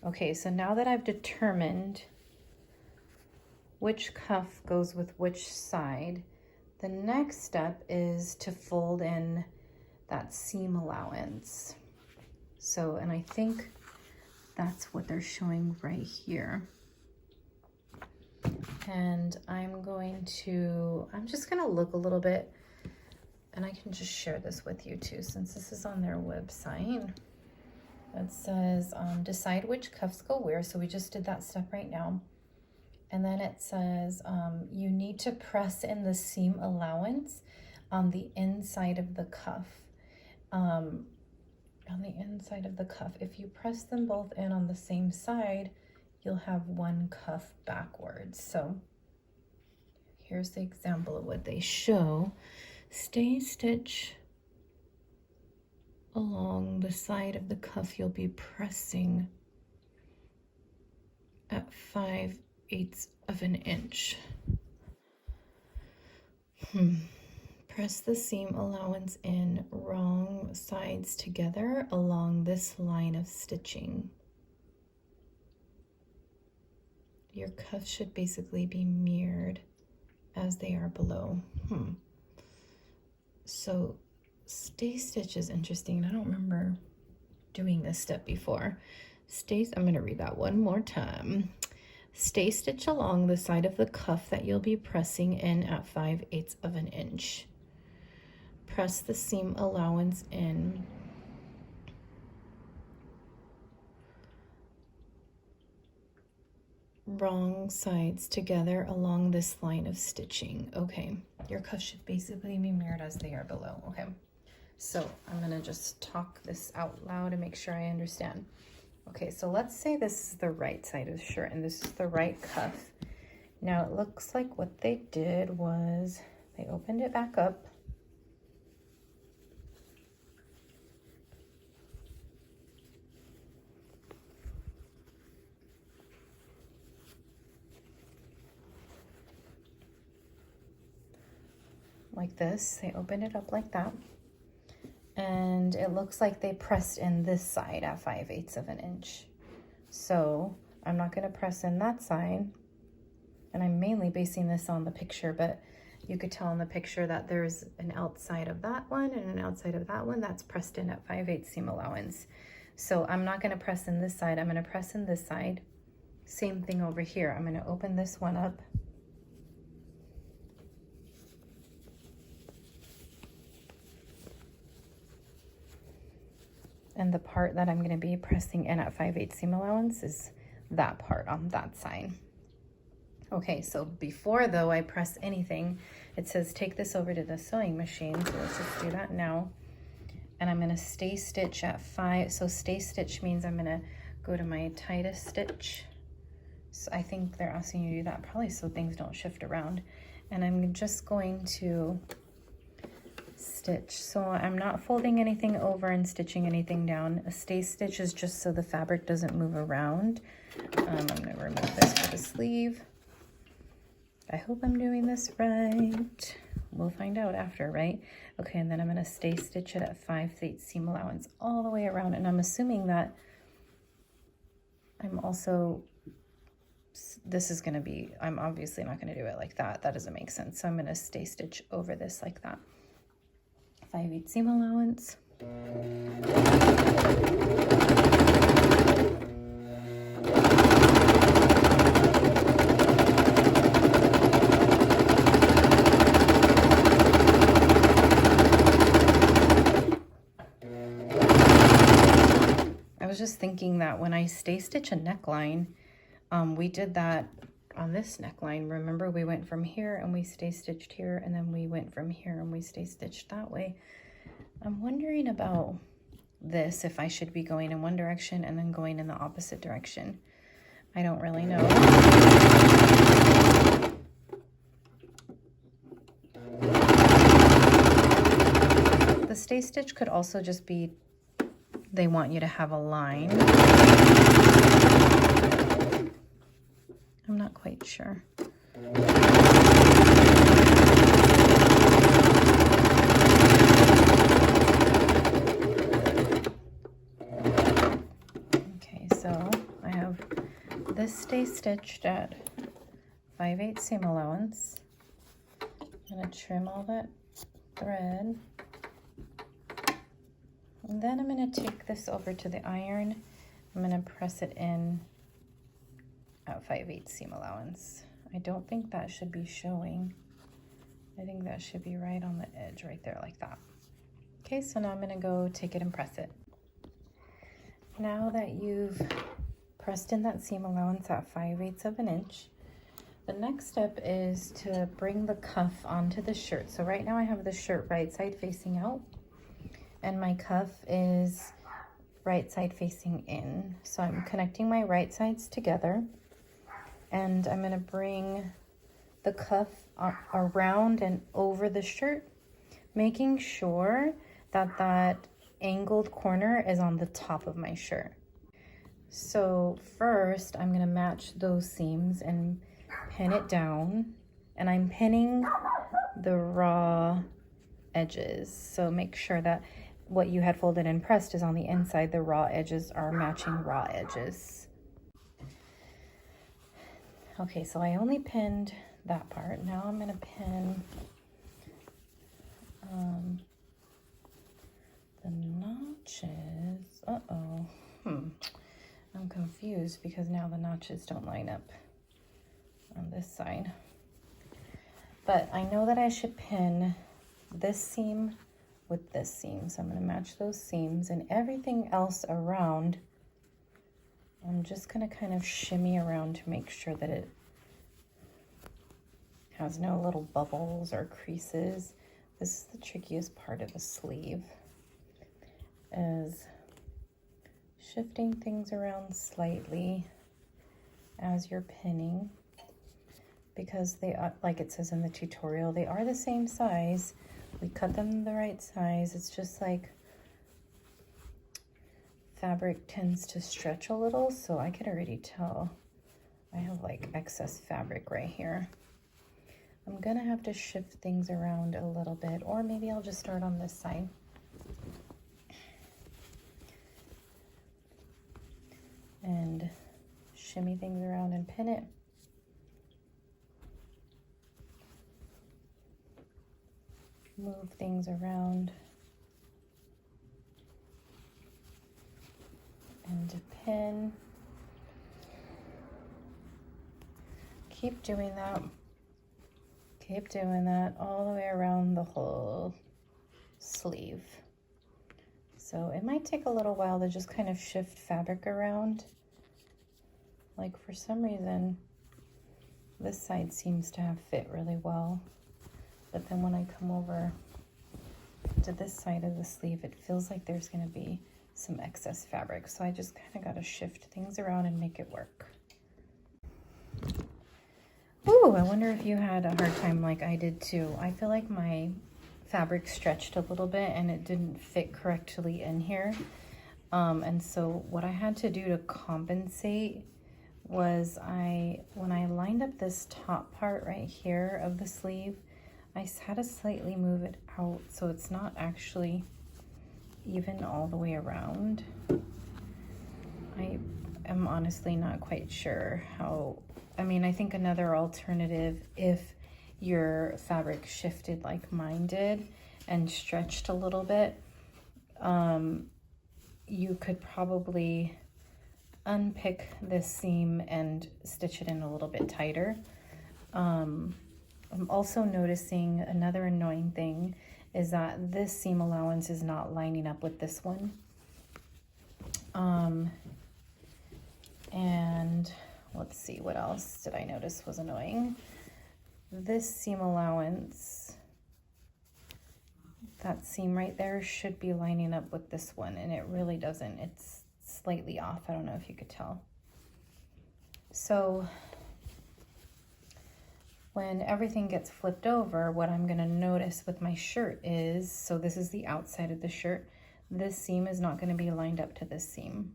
Okay, so now that I've determined which cuff goes with which side, the next step is to fold in that seam allowance. So, and I think that's what they're showing right here. And I'm just gonna look a little bit, and I can just share this with you too, since this is on their website. It says, decide which cuffs go where. So we just did that step right now. And then it says, you need to press in the seam allowance on the inside of the cuff. On the inside of the cuff. If you press them both in on the same side, you'll have one cuff backwards. So here's the example of what they show. Stay stitch along the side of the cuff. You'll be pressing at 5/8 of an inch. Press the seam allowance in wrong sides together along this line of stitching. Your cuff should basically be mirrored as they are below. So stay stitch is interesting. I don't remember doing this step before. I'm going to read that one more time. Stay stitch along the side of the cuff that you'll be pressing in at 5/8 of an inch. Press the seam allowance in wrong sides together along this line of stitching. Okay, your cuff should basically be mirrored as they are below. Okay, so I'm gonna just talk this out loud to make sure I understand. Okay, so let's say this is the right side of the shirt and this is the right cuff. Now it looks like what they did was they opened it back up. Like this, they opened it up like that. And it looks like they pressed in this side at 5/8 of an inch. So I'm not gonna press in that side. And I'm mainly basing this on the picture, but you could tell in the picture that there's an outside of that one and an outside of that one that's pressed in at 5/8 seam allowance. So I'm not gonna press in this side, I'm gonna press in this side. Same thing over here. I'm gonna open this one up. And the part that I'm going to be pressing in at 5/8 seam allowance is that part on that side. Okay, so before though I press anything, it says take this over to the sewing machine. So let's just do that now. And I'm going to stay stitch at 5. So stay stitch means I'm going to go to my tightest stitch. So I think they're asking you to do that probably so things don't shift around. And I'm just going to stitch. So I'm not folding anything over and stitching anything down. A stay stitch is just so the fabric doesn't move around. I'm going to remove this for the sleeve. I hope I'm doing this right. We'll find out after, right? Okay, and then I'm going to stay stitch it at 5/8 seam allowance all the way around. And I'm assuming that I'm also, this is going to be, I'm obviously not going to do it like that. That doesn't make sense. So I'm going to stay stitch over this like that. 5/8 seam allowance. I was just thinking that when I stay stitch a neckline, we did that on this neckline. Remember, we went from here and we stay stitched here, and then we went from here and we stay stitched that way. I'm wondering about this, if I should be going in one direction and then going in the opposite direction. I don't really know. The stay stitch could also just be they want you to have a line. I'm not quite sure. Okay, so I have this stay stitched at 5/8 seam allowance. I'm going to trim all that thread. And then I'm going to take this over to the iron. I'm going to press it in at 5/8 seam allowance. I don't think that should be showing. I think that should be right on the edge right there like that. Okay, so now I'm going to go take it and press it. Now that you've pressed in that seam allowance at 5/8 of an inch, the next step is to bring the cuff onto the shirt. So right now I have the shirt right side facing out, and my cuff is right side facing in. So I'm connecting my right sides together, and I'm going to bring the cuff around and over the shirt, making sure that that angled corner is on the top of my shirt. So first I'm gonna match those seams and pin it down, and I'm pinning the raw edges. So make sure that what you had folded and pressed is on the inside. The raw edges are matching raw edges. Okay, so I only pinned that part. Now I'm gonna pin the notches. I'm confused because now the notches don't line up on this side. But I know that I should pin this seam with this seam. So I'm gonna match those seams, and everything else around, I'm just gonna kind of shimmy around to make sure that it has no little bubbles or creases. This is the trickiest part of a sleeve, is shifting things around slightly as you're pinning, because they are, like it says in the tutorial, they are the same size. We cut them the right size. It's just like fabric tends to stretch a little, so I could already tell I have like excess fabric right here. I'm gonna have to shift things around a little bit, or maybe I'll just start on this side. And shimmy things around and pin it. Move things around and pin. Keep doing that. Keep doing that all the way around the whole sleeve. So it might take a little while to just kind of shift fabric around. Like for some reason, this side seems to have fit really well. But then when I come over to this side of the sleeve, it feels like there's gonna be some excess fabric. So I just kind of gotta shift things around and make it work. Ooh, I wonder if you had a hard time like I did too. I feel like my fabric stretched a little bit and it didn't fit correctly in here. And so what I had to do to compensate was when I lined up this top part right here of the sleeve, I had to slightly move it out so it's not actually even all the way around. I am honestly not quite sure how. I mean, I think another alternative, if your fabric shifted like mine did and stretched a little bit, you could probably unpick this seam and stitch it in a little bit tighter. I'm also noticing another annoying thing is that this seam allowance is not lining up with this one. And let's see, what else did I notice was annoying? This seam allowance, that seam right there should be lining up with this one, and it really doesn't. It's slightly off. I don't know if you could tell. So when everything gets flipped over, what I'm gonna notice with my shirt is, so this is the outside of the shirt, this seam is not gonna be lined up to this seam.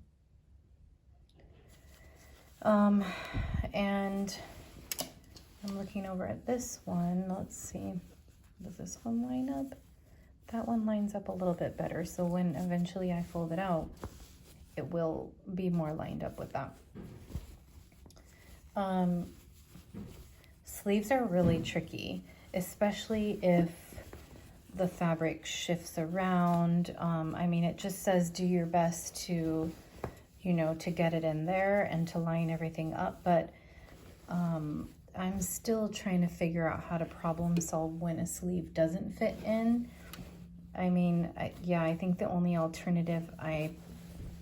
And I'm looking over at this one. Let's see, does this one line up? That one lines up a little bit better. So when eventually I fold it out, it will be more lined up with that. Sleeves are really tricky, especially if the fabric shifts around. I mean, it just says do your best to, you know, to get it in there and to line everything up, but I'm still trying to figure out how to problem solve when a sleeve doesn't fit in. I mean, I think the only alternative I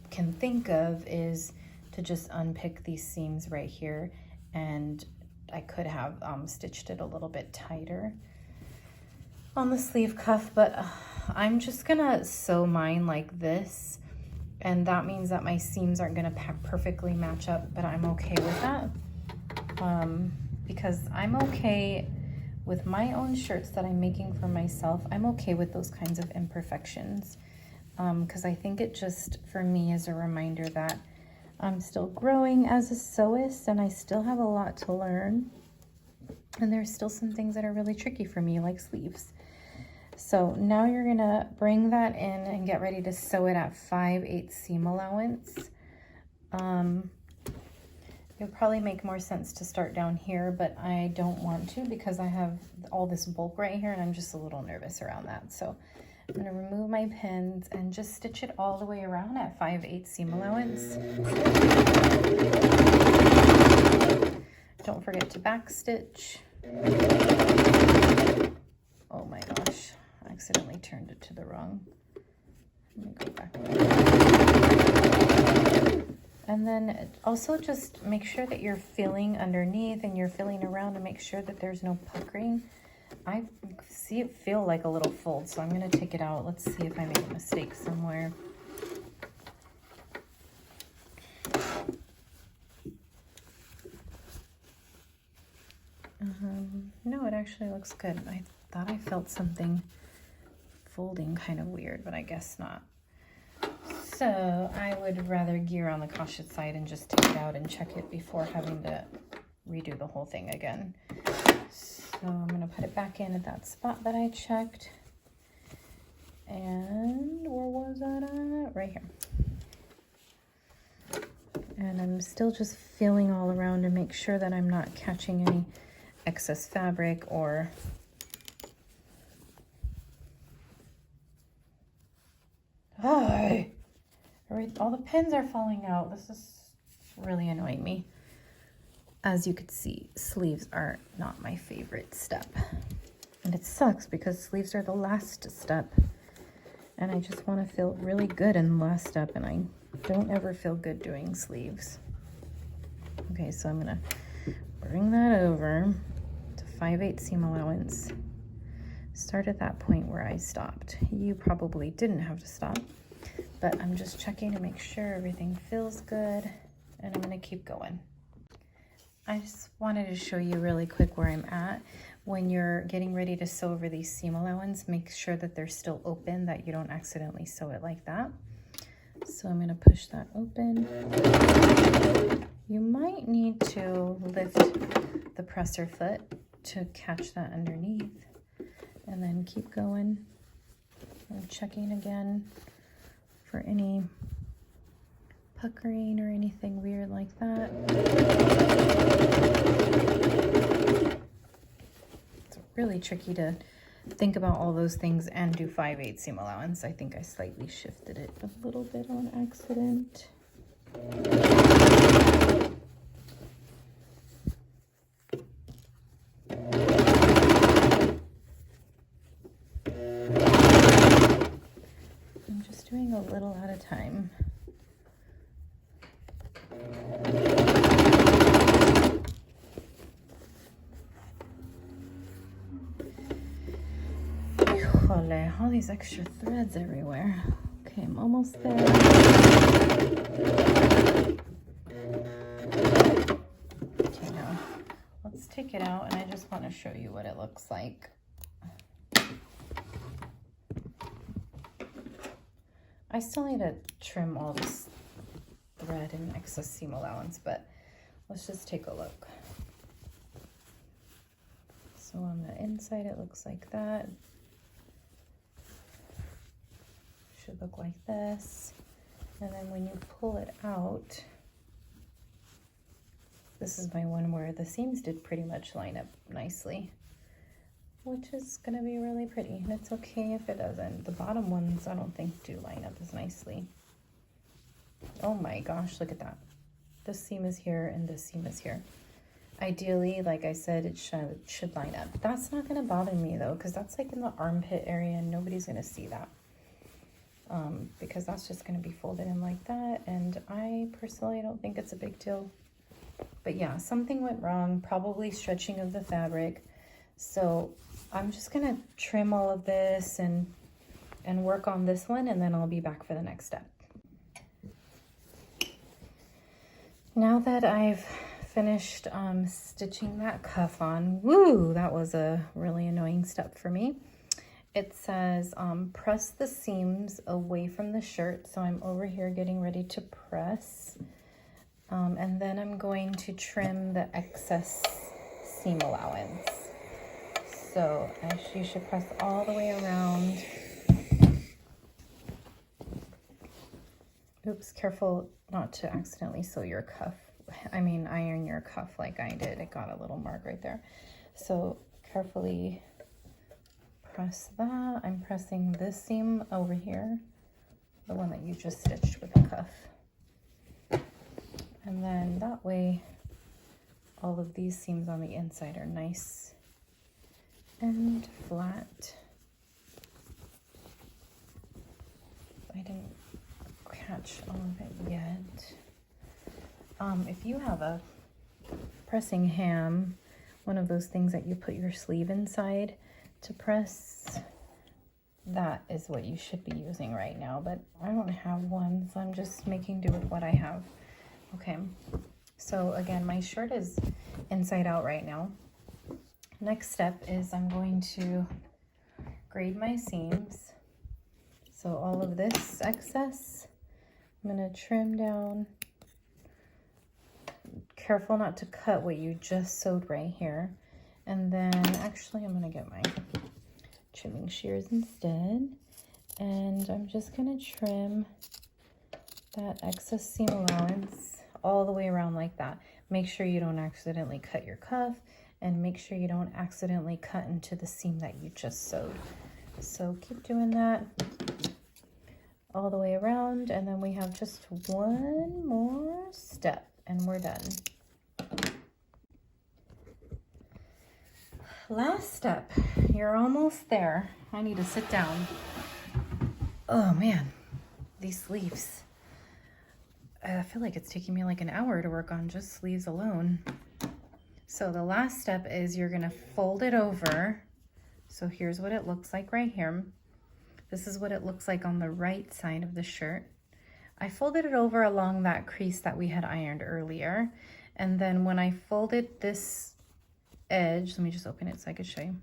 can think of is to just unpick these seams right here, and I could have stitched it a little bit tighter on the sleeve cuff, but I'm just gonna sew mine like this, and that means that my seams aren't gonna perfectly match up, but I'm okay with that, because I'm okay with my own shirts that I'm making for myself. I'm okay with those kinds of imperfections, because I think it just, for me, is a reminder that I'm still growing as a sewist and I still have a lot to learn. And there's still some things that are really tricky for me, like sleeves. So now you're gonna bring that in and get ready to sew it at 5/8 seam allowance. It would probably make more sense to start down here, but I don't want to because I have all this bulk right here and I'm just a little nervous around that. So I'm gonna remove my pins and just stitch it all the way around at 5/8 seam allowance. Don't forget to back stitch. Oh my gosh, I accidentally turned it to the wrong. Let me go back. And then also just make sure that you're feeling underneath and you're feeling around to make sure that there's no puckering. I see it feel like a little fold, so I'm gonna take it out. Let's see if I made a mistake somewhere. No, it actually looks good. I thought I felt something folding kind of weird, but I guess not. So I would rather gear on the cautious side and just take it out and check it before having to redo the whole thing again. So I'm gonna put it back in at that spot that I checked. And where was that at? Right here. And I'm still just feeling all around to make sure that I'm not catching any excess fabric or all the pins are falling out. This is really annoying me. As you could see, sleeves are not my favorite step. And it sucks because sleeves are the last step. And I just want to feel really good in the last step, and I don't ever feel good doing sleeves. Okay, so I'm gonna bring that over to 5/8 seam allowance. Start at that point where I stopped. You probably didn't have to stop, but I'm just checking to make sure everything feels good, and I'm gonna keep going. I just wanted to show you really quick where I'm at. When you're getting ready to sew over these seam allowance, make sure that they're still open, that you don't accidentally sew it like that. So I'm gonna push that open. You might need to lift the presser foot to catch that underneath, and then keep going. I'm checking again for any puckering or anything weird like that. It's really tricky to think about all those things and do 5/8 seam allowance. I think I slightly shifted it a little bit on accident. I'm just doing a little at a time. All these extra threads everywhere. Okay, I'm almost there. Okay, now let's take it out, and I just want to show you what it looks like. I still need to trim all this thread and excess seam allowance, but let's just take a look. So on the inside it looks like that. Should look like this. And then when you pull it out, this is my one where the seams did pretty much line up nicely, which is gonna be really pretty. And it's okay if it doesn't. The bottom ones I don't think do line up as nicely. Oh my gosh, look at that. This seam is here and this seam is here. Ideally, like I said, it should line up. That's not gonna bother me though, because that's like in the armpit area and nobody's gonna see that. Because that's just going to be folded in like that, and I personally don't think it's a big deal. But yeah, something went wrong, probably stretching of the fabric. So I'm just going to trim all of this and work on this one, and then I'll be back for the next step. Now that I've finished stitching that cuff on, woo, that was a really annoying step for me. It says press the seams away from the shirt, so I'm over here getting ready to press. And then I'm going to trim the excess seam allowance. So you should press all the way around. Oops, careful not to accidentally sew your cuff. Iron your cuff like I did. It got a little mark right there. So carefully press that. I'm pressing this seam over here, the one that you just stitched with the cuff. And then that way, all of these seams on the inside are nice and flat. I didn't catch all of it yet. If you have a pressing ham, one of those things that you put your sleeve inside to press, that is what you should be using right now, but I don't have one, so I'm just making do with what I have. Okay, so again, my shirt is inside out right now. Next step is I'm going to grade my seams. So all of this excess, I'm going to trim down. Careful not to cut what you just sewed right here. And then actually I'm going to get my trimming shears instead. And I'm just going to trim that excess seam allowance all the way around like that. Make sure you don't accidentally cut your cuff, and make sure you don't accidentally cut into the seam that you just sewed. So keep doing that all the way around, and then we have just one more step and we're done. Last step, you're almost there. I need to sit down. Oh man, these sleeves. I feel like it's taking me like an hour to work on just sleeves alone. So the last step is you're gonna fold it over. So here's what it looks like right here. This is what it looks like on the right side of the shirt. I folded it over along that crease that we had ironed earlier. And then when I folded this edge, let me just open it so I could show you.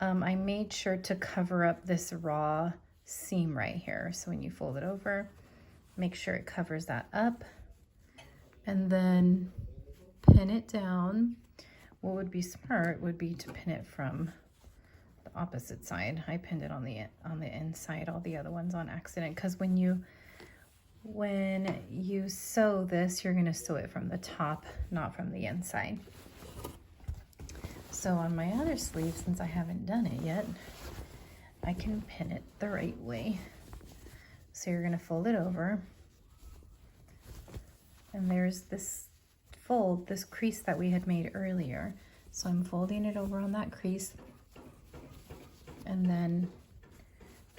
I made sure to cover up this raw seam right here. So when you fold it over, make sure it covers that up, and then pin it down. What would be smart would be to pin it from the opposite side. I pinned it on the inside, all the other ones on accident, because when you sew this, you're going to sew it from the top, not from the inside. So on my other sleeve, since I haven't done it yet, I can pin it the right way. So you're going to fold it over, and there's this fold, this crease that we had made earlier. So I'm folding it over on that crease, and then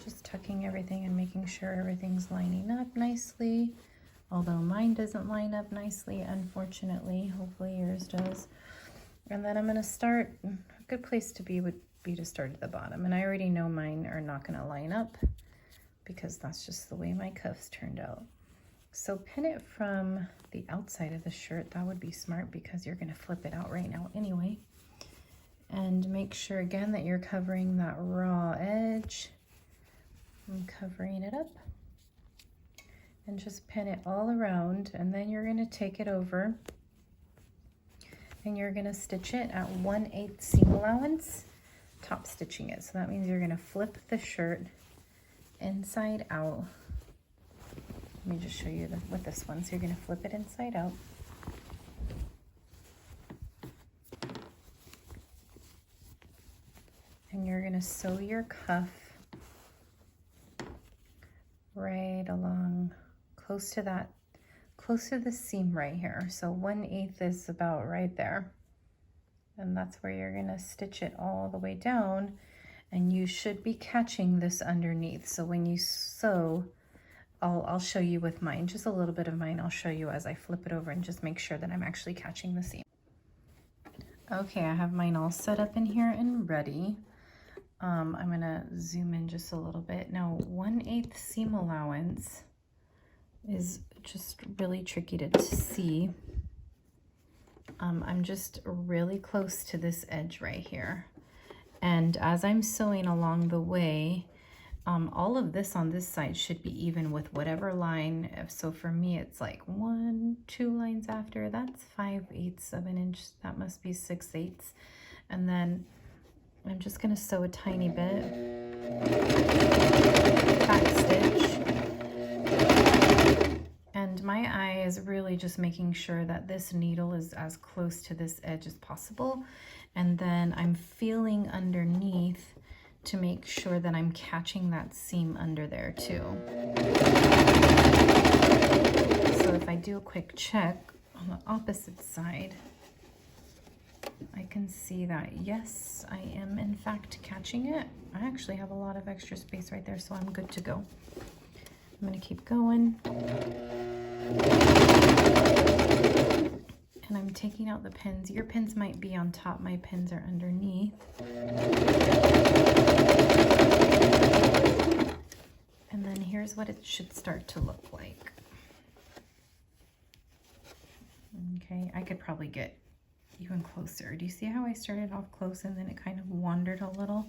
just tucking everything and making sure everything's lining up nicely. Although mine doesn't line up nicely, unfortunately. Hopefully yours does. And then I'm going to start, a good place to be would be to start at the bottom. And I already know mine are not going to line up because that's just the way my cuffs turned out. So pin it from the outside of the shirt. That would be smart because you're going to flip it out right now anyway. And make sure again that you're covering that raw edge. I'm covering it up. And just pin it all around, and then you're going to take it over and you're going to stitch it at 1/8 seam allowance, top stitching it. So that means you're going to flip the shirt inside out. Let me just show you with this one. So you're going to flip it inside out. And you're going to sew your cuff right along close to the seam right here. So 1/8 is about right there. And that's where you're gonna stitch it all the way down, and you should be catching this underneath. So when you sew, I'll show you with mine, just a little bit of mine. I'll show you as I flip it over and just make sure that I'm actually catching the seam. Okay, I have mine all set up in here and ready. I'm gonna zoom in just a little bit. Now 1/8 seam allowance is just really tricky to see. I'm just really close to this edge right here. And as I'm sewing along the way, all of this on this side should be even with whatever line. So for me, it's like 1, 2 lines after. That's 5/8 of an inch. That must be 6/8. And then I'm just going to sew a tiny bit, back stitch. And my eye is really just making sure that this needle is as close to this edge as possible. And then I'm feeling underneath to make sure that I'm catching that seam under there too. So if I do a quick check on the opposite side, I can see that, yes, I am in fact catching it. I actually have a lot of extra space right there, so I'm good to go. I'm gonna keep going. And I'm taking out the pins. Your pins might be on top, my pins are underneath. And then here's what it should start to look like. Okay, I could probably get even closer. Do you see how I started off close and then it kind of wandered a little?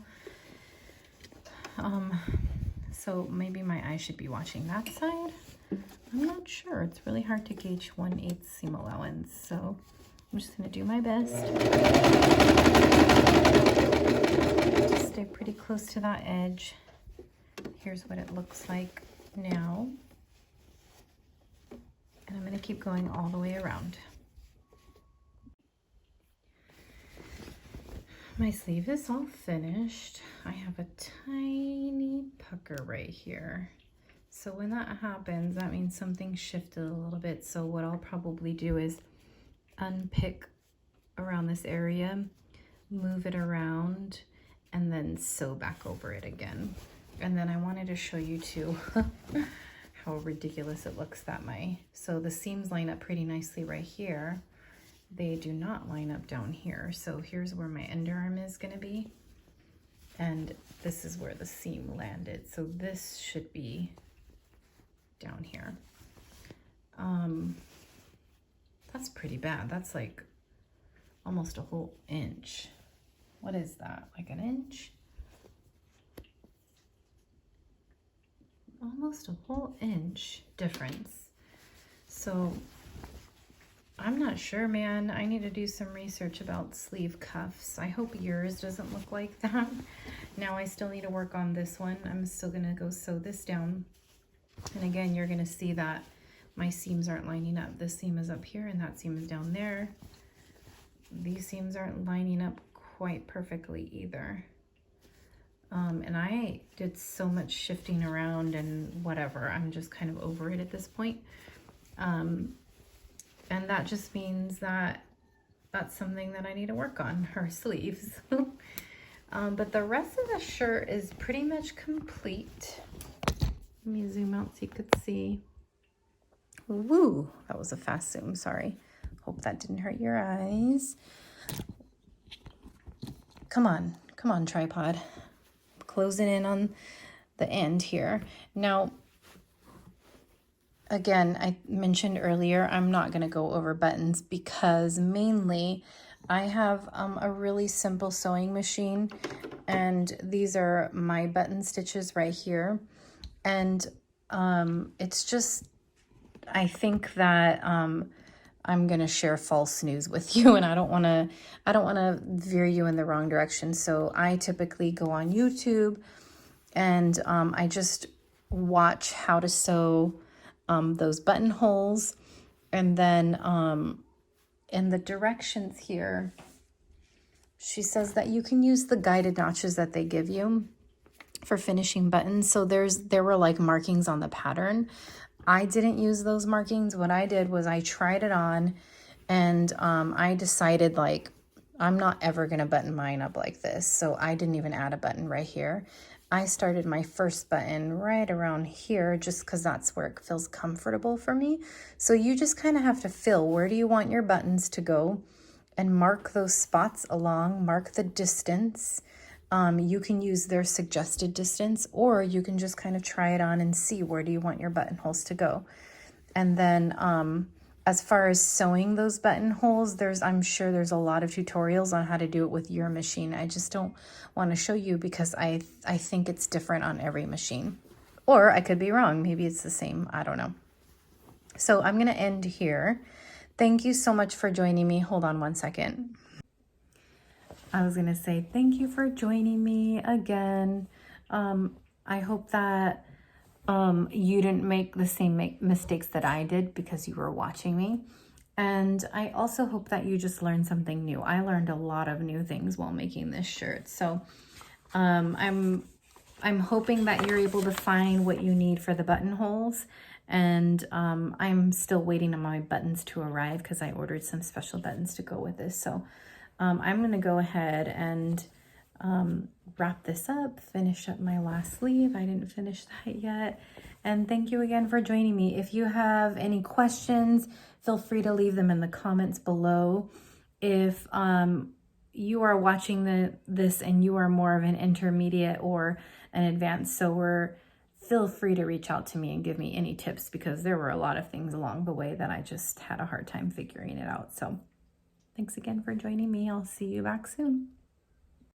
So maybe my eye should be watching that side. I'm not sure. It's really hard to gauge 1/8 seam allowance, so I'm just going to do my best. Just stay pretty close to that edge. Here's what it looks like now. And I'm going to keep going all the way around. My sleeve is all finished. I have a tiny pucker right here. So when that happens, that means something shifted a little bit. So what I'll probably do is unpick around this area, move it around, and then sew back over it again. And then I wanted to show you too how ridiculous it looks that so the seams line up pretty nicely right here. They do not line up down here. So here's where my underarm is going to be. And this is where the seam landed. So this should be down here. That's pretty bad. That's like almost a whole inch. What is that? Like an inch? Almost a whole inch difference. So I'm not sure, man. I need to do some research about sleeve cuffs. I hope yours doesn't look like that. Now I still need to work on this one. I'm still gonna go sew this down. And again, you're gonna see that my seams aren't lining up. This seam is up here and that seam is down there. These seams aren't lining up quite perfectly either. And I did so much shifting around and whatever. I'm just kind of over it at this point. And that just means that that's something that I need to work on, her sleeves. But the rest of the shirt is pretty much complete. Let me zoom out so you could see. Woo, that was a fast zoom, sorry. Hope that didn't hurt your eyes. Come on, tripod. Closing in on the end here. Now, again, I mentioned earlier, I'm not going to go over buttons because mainly I have a really simple sewing machine, and these are my button stitches right here. And it's just, I think that I'm going to share false news with you, and I don't want to veer you in the wrong direction. So I typically go on YouTube and I just watch how to sew those buttonholes, and then in the directions here, she says that you can use the guided notches that they give you for finishing buttons. So there were like markings on the pattern. I didn't use those markings. What I did was I tried it on, and I decided like I'm not ever gonna button mine up like this. So I didn't even add a button right here. I started my first button right around here just because that's where it feels comfortable for me. So you just kind of have to feel, where do you want your buttons to go, and mark those spots along, mark the distance. You can use their suggested distance, or you can just kind of try it on and see, where do you want your buttonholes to go. And then as far as sewing those buttonholes, I'm sure there's a lot of tutorials on how to do it with your machine. I just don't want to show you because I think it's different on every machine. Or I could be wrong. Maybe it's the same. I don't know. So I'm going to end here. Thank you so much for joining me. Hold on one second. I was going to say thank you for joining me again. I hope that you didn't make the same mistakes that I did because you were watching me. And I also hope that you just learned something new. I learned a lot of new things while making this shirt. So I'm hoping that you're able to find what you need for the buttonholes. And I'm still waiting on my buttons to arrive because I ordered some special buttons to go with this. So I'm going to go ahead and wrap this up, finish up my last sleeve. I didn't finish that yet. And thank you again for joining me. If you have any questions, feel free to leave them in the comments below. If you are watching this and you are more of an intermediate or an advanced sewer, feel free to reach out to me and give me any tips because there were a lot of things along the way that I just had a hard time figuring it out. So thanks again for joining me. I'll see you back soon.